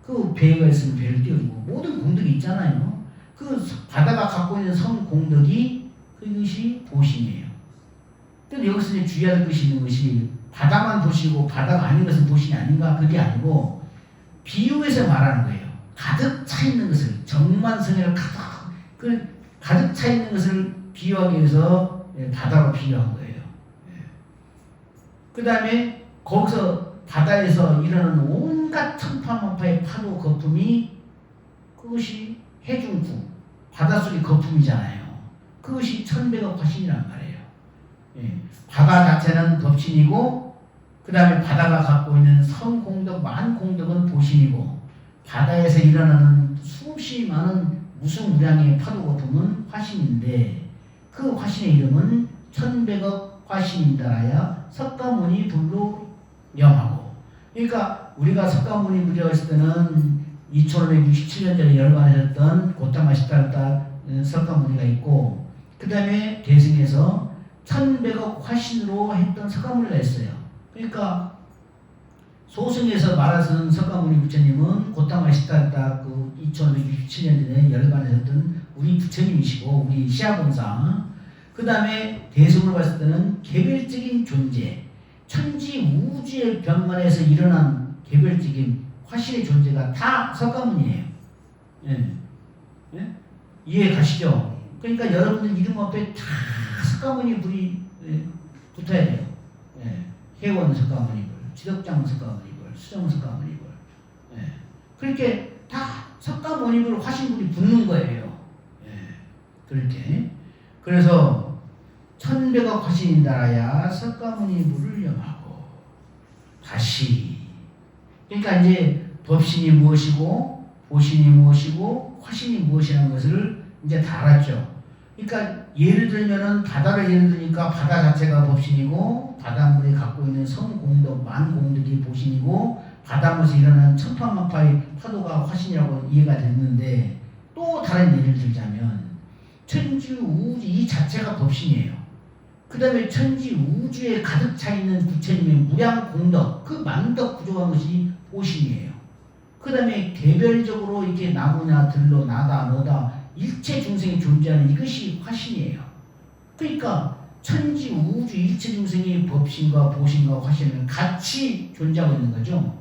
그 배가 있으면 배를 띄워주고 모든 공덕이 있잖아요. 그 바다가 갖고 있는 성공덕이 그것이 보신이에요. 근데 여기서 이제 주의해야 될 것이 있는 것이 바다만 보시고 바다가 아닌 것은 보신이 아닌가 그게 아니고 비유해서 말하는 거예요. 가득 차 있는 것을 정만성애를 가득 차 있는 것을 비유하기 위해서 바다로 비유한 거예요. 그 다음에 거기서 바다에서 일어나는 온갖 천파만파의 파도 거품이 그것이 해중구 바닷속의 거품이잖아요. 그것이 천백억 화신이란 말이에요. 바다 자체는 법신이고 그 다음에 바다가 갖고 있는 성공덕, 만공덕은 보신이고 바다에서 일어나는 수없이 많은 무수무량의 파도 거품은 화신인데 그 화신의 이름은 천백억 화신이다라야 석가모니 불로 명하고 그러니까 우리가 석가모니 부려했을 때는 2567년 전에 열반하셨던 고타마 시달다 석가모니가 있고 그 다음에 대승에서 1100억 화신으로 했던 석가모니가 있어요. 그러니까 소승에서 말하는 석가모니 부처님은 고타마 시달다 그 2567년 전에 열반하셨던 우리 부처님이시고 우리 시아본사. 그 다음에 대승으로 봤을 때는 개별적인 존재, 천지 우주의 변만에서 일어난 개별적인 화신의 존재가 다 석가모니예요. 예. 예? 이해 가시죠? 그러니까 여러분들 이름 앞에 다 석가모니 불이 붙어야 돼요. 예. 회원 석가모니 불, 지덕장 석가모니 불, 수정 석가모니 불. 예. 그렇게 다 석가모니 불 화신불이 붙는 거예요. 예. 그렇게. 그래서 천배가 화신인달하야 석가모니 불을 염하고 다시. 그러니까 이제 법신이 무엇이고 보신이 무엇이고 화신이 무엇이라는 것을 이제 다 알았죠. 그러니까 예를 들면은 바다를 예를 들니까 바다 자체가 법신이고 바닷물이 갖고 있는 성공덕, 만공덕이 보신이고 바닷물에서 일어나는 천파만파의 파도가 화신이라고 이해가 됐는데 또 다른 예를 들자면 천지 우주 이 자체가 법신이에요. 그 다음에 천지 우주에 가득 차 있는 부처님의 무량공덕 그 만덕 구조한 것이 보신이에요. 그 다음에 개별적으로 이렇게 나무나 들로 나다 너다 일체 중생이 존재하는 이것이 화신이에요. 그러니까 천지 우주 일체 중생이 법신과 보신과 화신은 같이 존재하고 있는 거죠.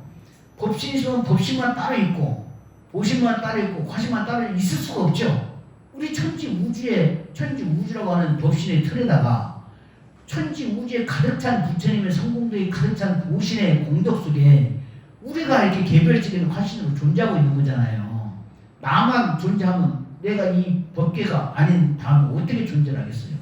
법신이면 법신만 따로 있고 보신만 따로 있고 화신만 따로 있을 수가 없죠. 우리 천지 우주라고 하는 법신의 틀에다가 천지 우주에 가득 찬 부처님의 성공덕이 가득 찬 보신의 공덕 속에 우리가 이렇게 개별적인 화신으로 존재하고 있는 거잖아요. 나만 존재하면 내가 이 법계가 아닌 다음에 어떻게 존재를 하겠어요?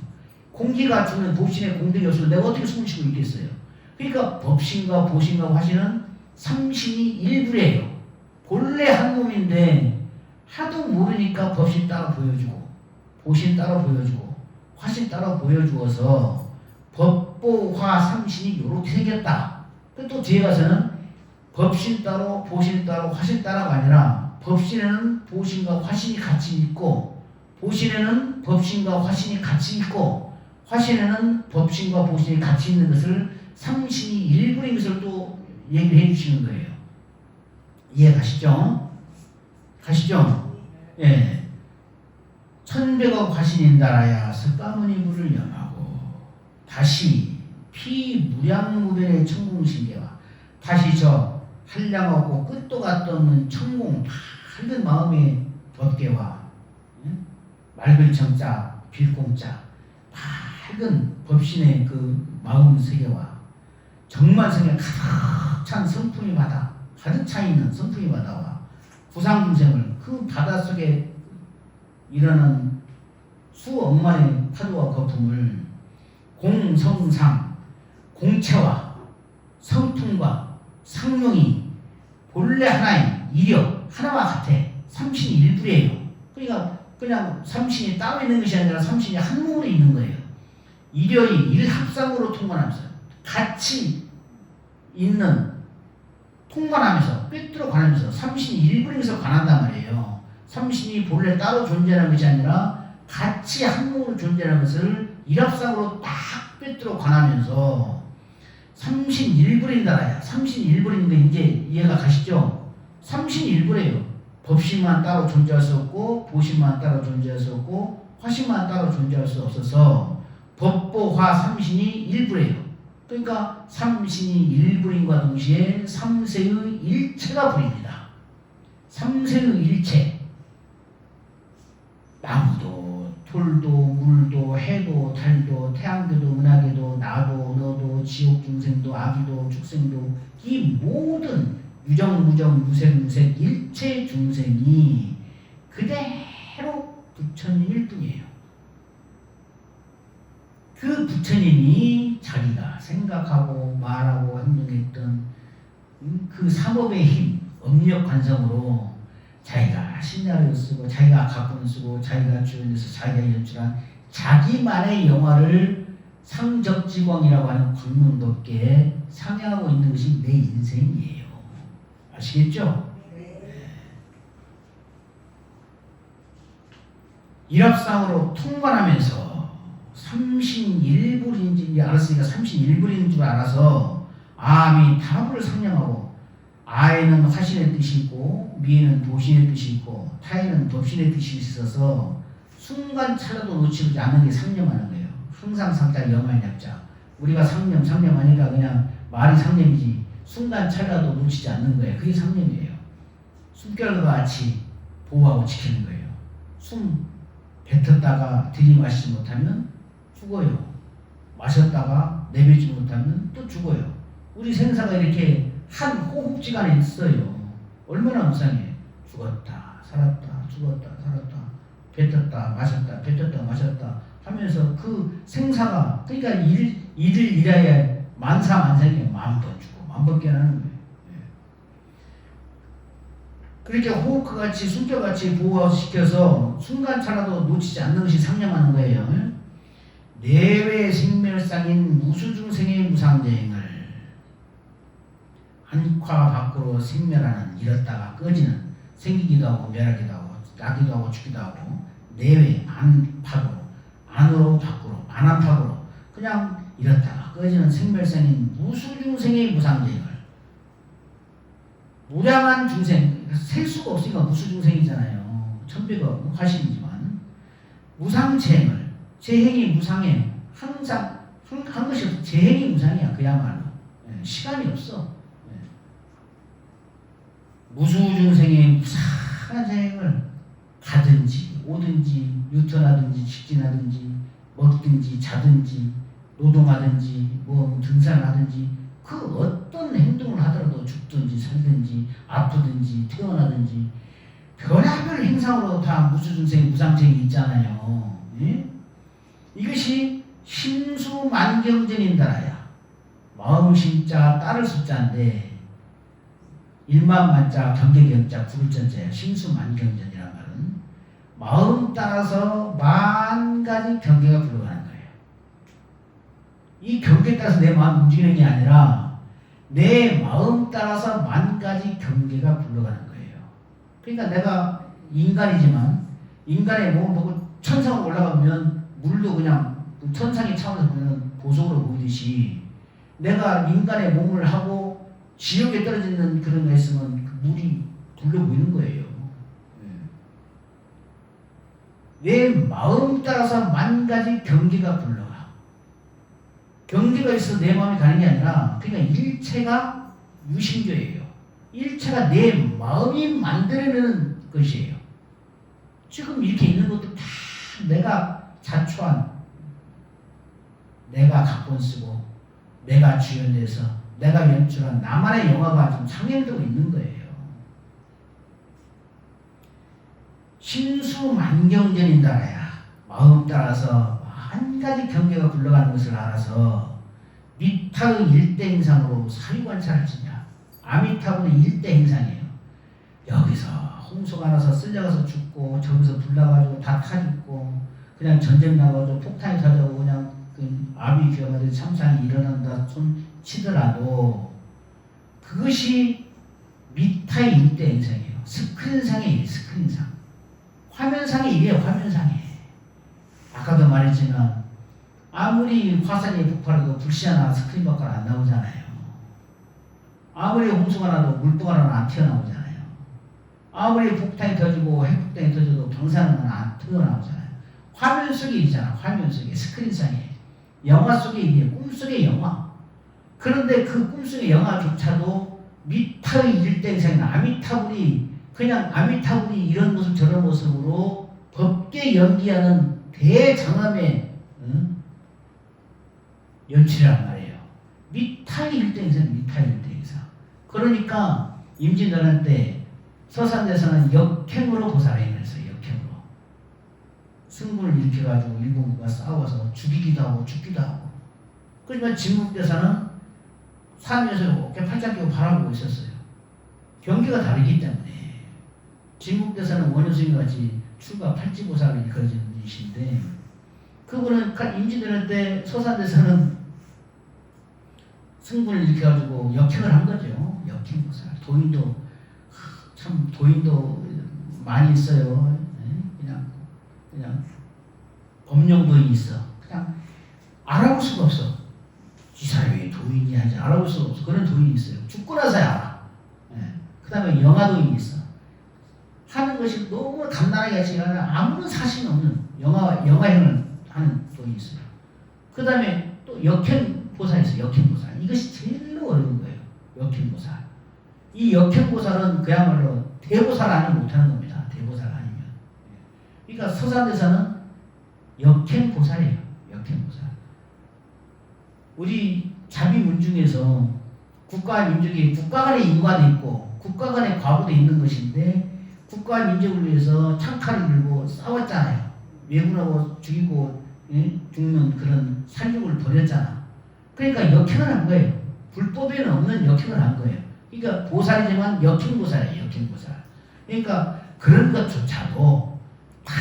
공기가 주는 법신의 공덕이 없으면 내가 어떻게 숨을 쉬고 있겠어요? 그러니까 법신과 보신과 화신은 삼신이 일부래요. 본래 한 몸인데 하도 모르니까 법신 따라 보여주고 보신 따라 보여주고 화신 따라 보여주어서 법보화 삼신이 이렇게 생겼다. 또 뒤에 가서는 법신 따로 보신 따로 화신 따라가 아니라 법신에는 보신과 화신이 같이 있고 보신에는 법신과 화신이 같이 있고 화신에는 법신과 보신이 같이 있는 것을 삼신이 일부인 것을 또 얘기를 해주시는 거예요. 이해 가시죠? 가시죠? 예. 천배가 화신인달하야 석가모니 불을 염하고 다시 피무량무변의 천공신계와 다시 저 한량없고 끝도 갔도 없는 천공 밝은 마음의 법계와 맑을 정자 빌공자 밝은 법신의 그 마음 세계와 정만성에 가득 찬 성품이 바다 가득 차 있는 성품이 바다와 구상중생을 그 바다 속에 일어나는 수억만의 파도와 거품을 공성상 공체와 성품과 상용이 본래 하나인 이력 하나와 같아. 삼신이 일부래요. 그러니까 그냥 삼신이 따로 있는 것이 아니라 삼신이 한 몸으로 있는 거예요. 이력이 일합상으로 통관하면서 같이 있는 통관하면서 꿰뚫어 관하면서 삼신이 일부에서 관한단 말이에요. 삼신이 본래 따로 존재하는 것이 아니라 같이 한 몸으로 존재하는 것을 일합상으로 딱 꿰뚫어 관하면서 삼신 일불인다라야. 삼신 일불인데 이제 이해가 가시죠? 삼신 일불이에요. 법신만 따로 존재할 수 없고 보신만 따로 존재할 수 없고 화신만 따로 존재할 수 없어서 법보화 삼신이 일불이에요. 그러니까 삼신이 일불인과 동시에 삼세의 일체가 불입니다. 삼세의 일체. 나무도 돌도 물도 해도 달도 태양계도 은하계도 나도 너도 지옥중생도 아기도 축생도 이 모든 유정무정 무색무색 일체 중생이 그대로 부처님일 뿐이에요. 그 부처님이 자기가 생각하고 말하고 행동했던 그 삼업의 힘, 업력관성으로 자기가 신야를 쓰고 자기가 각본을 쓰고 자기가 주연해서 자기가 연출한 자기만의 영화를 상적지광이라고 하는 광명법계에 상영하고 있는 것이 내 인생이에요. 아시겠죠? 일합상으로 통관하면서 삼신일불인지 알았으니까 삼신일불인 줄 알아서 아미 타불을 상냥하고 아에는 화신의 뜻이 있고 미에는 보신의 뜻이 있고 타에는 법신의 뜻이 있어서 순간 찰나도 놓치지 않는 게 상념하는 거예요. 항상 상자 염할 약자. 우리가 상념하니까 그냥 말이 상념이지 순간 찰나도 놓치지 않는 거예요. 그게 상념이에요. 숨결과 같이 보호하고 지키는 거예요. 숨 뱉었다가 들이마시지 못하면 죽어요. 마셨다가 내뱉지 못하면 또 죽어요. 우리 생사가 이렇게 한 호흡지간에 있어요. 얼마나 무상해. 죽었다 살았다 죽었다 살았다 뱉었다 마셨다 뱉었다 마셨다 하면서 그 생사가 그러니까 일을 일해야 만사만생에 만번 죽고 만번 깨어나는 거예요. 그렇게 호흡같이 숨결같이 보호시켜서 순간차라도 놓치지 않는 것이 상념하는 거예요. 내외 생멸상인 무수중생의 무상대행을 한화 밖으로 생멸하는 잃었다가 꺼지는 생기기도 하고 멸하기도 하고 나기도 하고 죽기도 하고 내외 안팎으로 안으로 밖으로 안안팎으로 그냥 잃었다가 꺼지는 생멸상인 무수중생의 무상대행을 무량한 중생 셀 수가 없으니까 무수중생이잖아요. 천배가 화신이지만 무상재행을 재행이 무상해. 항상 한 것이 없어. 재행이 무상이야. 그야말로 시간이 없어. 무수중생의 무상한 재행을 가든지 오든지 유턴하든지 직진하든지 먹든지 자든지 노동하든지 뭐 등산하든지 그 어떤 행동을 하더라도 죽든지 살든지 아프든지 태어나든지 별의별 행상으로 다 무수중생의 무상재행이 있잖아요. 예? 이것이 심수만경전인다라야 마음 심자 따를 숫자인데 일만만자 경계경자 구불전자야. 심수만경전이란 말은 마음 따라서 만 가지 경계가 불러가는 거예요. 이 경계에 따라서 내 마음 움직이는 게 아니라 내 마음 따라서 만 가지 경계가 불러가는 거예요. 그러니까 내가 인간이지만 인간의 몸을 보고 천상으로 올라가면 물도 그냥 천상의 차원에서 보면 보석으로 보이듯이 내가 인간의 몸을 하고 지옥에 떨어지는 그런 거 있으면 그 물이 굴러 보이는 거예요. 내 마음 따라서 만 가지 경계가 불러가. 경계가 있어서 내 마음이 가는 게 아니라 그러니까 일체가 유심교예요. 일체가 내 마음이 만들어내는 것이에요. 지금 이렇게 있는 것도 다 내가 자초한 내가 각본 쓰고 내가 주연돼서 내가 연출한 나만의 영화가 좀 상영되고 있는 거예요. 심수만경전인다라야 마음 따라서 한 가지 경계가 굴러가는 것을 알아서 미타의 일대행상으로 사유관찰을 지냐. 아미타불의 일대행상이에요. 여기서 홍수가 나서 쓸려가서 죽고 저기서 불 나가지고 다 타 죽고 그냥 전쟁 나가지고 폭탄이 터져고 그냥 그 아비 귀어가지고 참상이 일어난다 손 치더라도 그것이 미타의 일대행상이에요. 스크린상의 스크린상. 화면상의 일이에요. 화면상에. 아까도 말했지만 아무리 화산이 폭발해도 불씨 하나 스크린 밖으로 안 나오잖아요. 아무리 홍수가 나도 물보가 나도 안 튀어나오잖아요. 아무리 폭탄이 터지고 핵폭탄이 터져도 방사능은 안 튀어나오잖아요. 화면 속의 일이잖아. 화면 속에 스크린상에 영화 속의 일이에요. 꿈속의 영화. 그런데 그 꿈속의 영화조차도 미타의 일대행상인 아미타불이 그냥 아미타불이 이런 모습 저런 모습으로 법계 연기하는 대장엄의 연출이란 말이에요. 미타의 일대행상, 미타의 일대행상. 그러니까 임진왜란 때 서산대에서는 역행으로 보살행을 했어요. 역행으로. 승군을 일으켜가지고 일본군과 싸워서 죽이기도 하고 죽기도 하고. 그러니까 진국대사는 산 위에서 어깨 팔짱 끼고 바라보고 있었어요. 경계가 다르기 때문에. 진국대사는 원효스님 같이 출가 팔찌보살을 일컬어지는 분이신데 그분은 임진왜란 때 서산대사는 승군을 일으켜가지고 역행을 한 거죠. 역행보살. 도인도 많이 있어요. 그냥 법령 도인이 있어. 그냥 알아볼 수가 없어. 이 사람이 왜 도인이 하지 알아볼 수가 없어. 그런 도인이 있어요. 죽고 나서야 알아. 그 다음에 영화도인이 있어. 하는 것이 너무 간단하게 하지 않아 아무런 사실이 없는 영화행을 하는 돈이 있어요. 그 다음에 또 역행보살이 있어요. 역행보살. 이것이 제일 어려운 거예요. 역행보살. 이 역행보살은 그야말로 대보살 아니면 못하는 겁니다. 대보살 아니면. 그러니까 서산대사는 역행보살이에요. 역행보살. 우리 자비문 중에서 국가와 민족이 국가 간의 인과도 있고 국가 간의 과거도 있는 것인데 국가와 민족을 위해서 창칼을 들고 싸웠잖아요. 왜군하고 죽이고 죽는 그런 살육을 벌였잖아. 그러니까 역행을 한 거예요. 불법에는 없는 역행을 한 거예요. 그러니까 보살이지만 역행보살이에요. 역행보살. 그러니까 그런 것조차도 다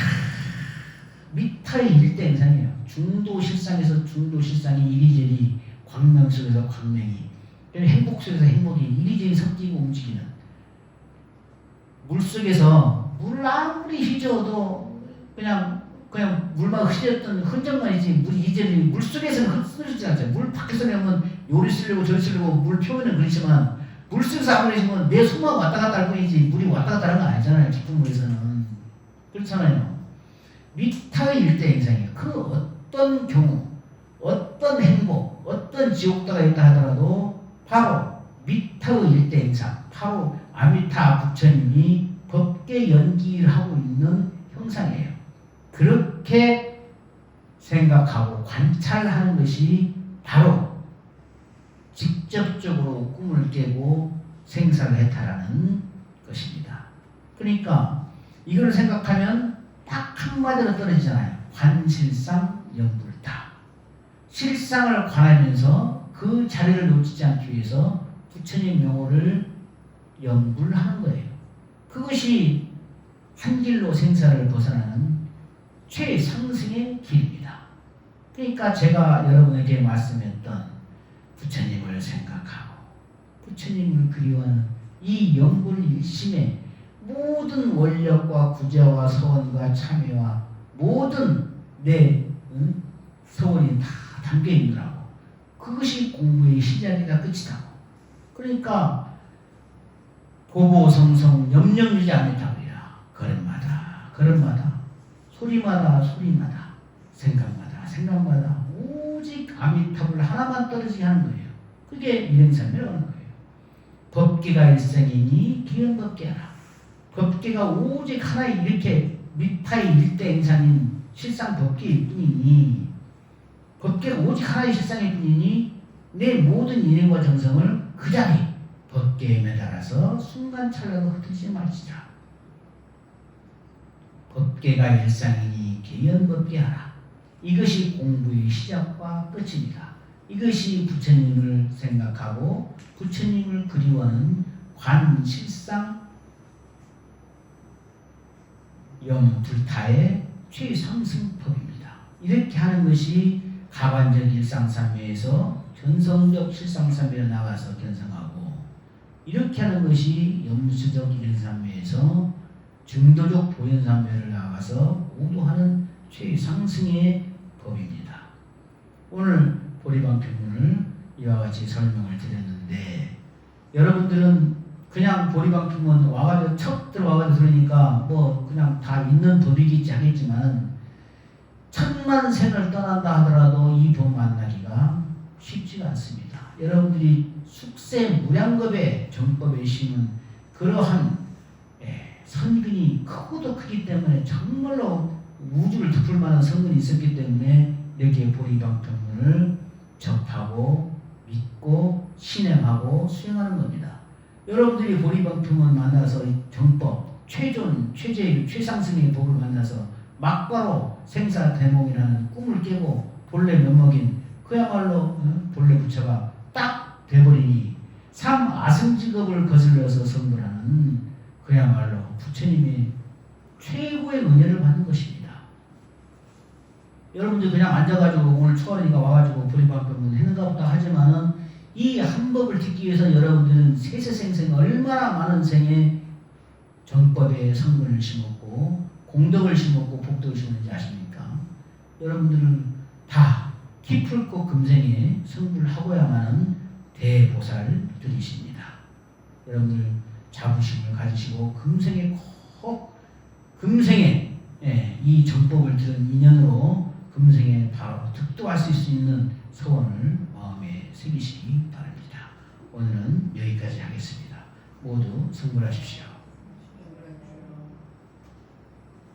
미타의 일대행상이에요. 중도실상에서 중도실상이 이리저리 광명 속에서 광명이 행복 속에서 행복이 이리저리 섞이고 움직이는 물속에서 물을 아무리 휘저어도 그냥 물만 흐렸던 흔적만이지 물이 이제는 물속에서는 흐르지 않죠. 물 밖에서 내면 요리 쓰려고 저리 쓰려고 물 표면은 그렇지만 물속에서 아무리 있으면 내 손만 왔다 갔다 할 뿐이지 물이 왔다 갔다 하는 건 아니잖아요. 깊은 물에서는. 그렇잖아요. 미타의 일대행상이에요. 그 어떤 경우 어떤 행복 어떤 지옥다가 있다 하더라도 바로 미타의 일대행상 바로 아미타 부처님이 법계 연기를 하고 있는 형상이에요. 그렇게 생각하고 관찰하는 것이 바로 직접적으로 꿈을 깨고 생사를 해탈하는 것입니다. 그러니까 이걸 생각하면 딱 한마디로 떨어지잖아요. 관실상 연불타. 실상을 관하면서 그 자리를 놓치지 않기 위해서 부처님 명호를 연불하는 거예요. 그것이 한 길로 생사를 벗어나는 최상승의 길입니다. 그러니까 제가 여러분에게 말씀했던 부처님을 생각하고 부처님을 그리워하는 이 연불 일심에 모든 원력과 구제와 서원과 참여와 모든 내 서원이 다 담겨 있느라고. 그것이 공부의 시작이다 끝이다. 그러니까 보보성성 염려유지 않았다고요. 걸음마다 소리마다 생각마다 오직 아미타불 하나만 떨어지게 하는 거예요. 그게 일행삼매라고 하는 거예요. 법계가 일생이니 기연법계하라. 법계가 오직 하나 이렇게 미타의 일대행상인 실상 법계일 뿐이니 법계가 오직 하나의 실상일 뿐이니 내 모든 인행과 정성을 그 자리 법계에 매달아서 순간찰나도 흩어지지 말지라. 법계가 일상이니 개연법계하라. 이것이 공부의 시작과 끝입니다. 이것이 부처님을 생각하고 부처님을 그리워하는 관실상 염불타의 최상승법입니다. 이렇게 하는 것이 가반적 일상삼매에서 견성적 실상삼매로 나가서 견성하고 이렇게 하는 것이 염수적 일상삼매에서 중도적 보현삼매를 나가서 모두 하는 최상승의 법입니다. 오늘 보리방편문을 이와 같이 설명을 드렸는데 여러분들은 그냥 보리방편문 와가지고 첫 들어와가지고 들으니까 뭐 그냥 다 있는 법이겠지 하겠지만 천만 생을 떠난다 하더라도 이 법 만나기가 쉽지가 않습니다. 여러분들이 숙세 무량겁의 정법에 심은 그러한 선근이 크고도 크기 때문에 정말로 우주를 덮을 만한 선근이 있었기 때문에 이렇게 보리방편문을 접하고 믿고 신행하고 수행하는 겁니다. 여러분들이 보리방편문 만나서 정법, 최존, 최제, 최상승의 법을 만나서 막바로 생사대몽이라는 꿈을 깨고 본래 면목인 그야말로 본래 부처가 딱 돼버리니 삼아승직업을 거슬러서 성불하는 그야말로 부처님이 최고의 은혜를 받는 것입니다. 여러분들 그냥 앉아가지고 오늘 초월이니까 와가지고 보리방편문 했는가 보다 하지만은 이 한 법을 듣기 위해서 여러분들은 세세생생 얼마나 많은 생에 정법에 성근을 심었고 공덕을 심었고 복덕을 심었는지 아십니까? 여러분들은 다 기풀꽃 금생에 성불을 하고야만은 대보살들이십니다. 여러분들 자부심을 가지시고 금생에 꼭 금생에 이 정법을 들은 인연으로 금생에 바로 득도할 수 있는 소원을 마음에 새기시기 바랍니다. 오늘은 여기까지 하겠습니다. 모두 성불하십시오.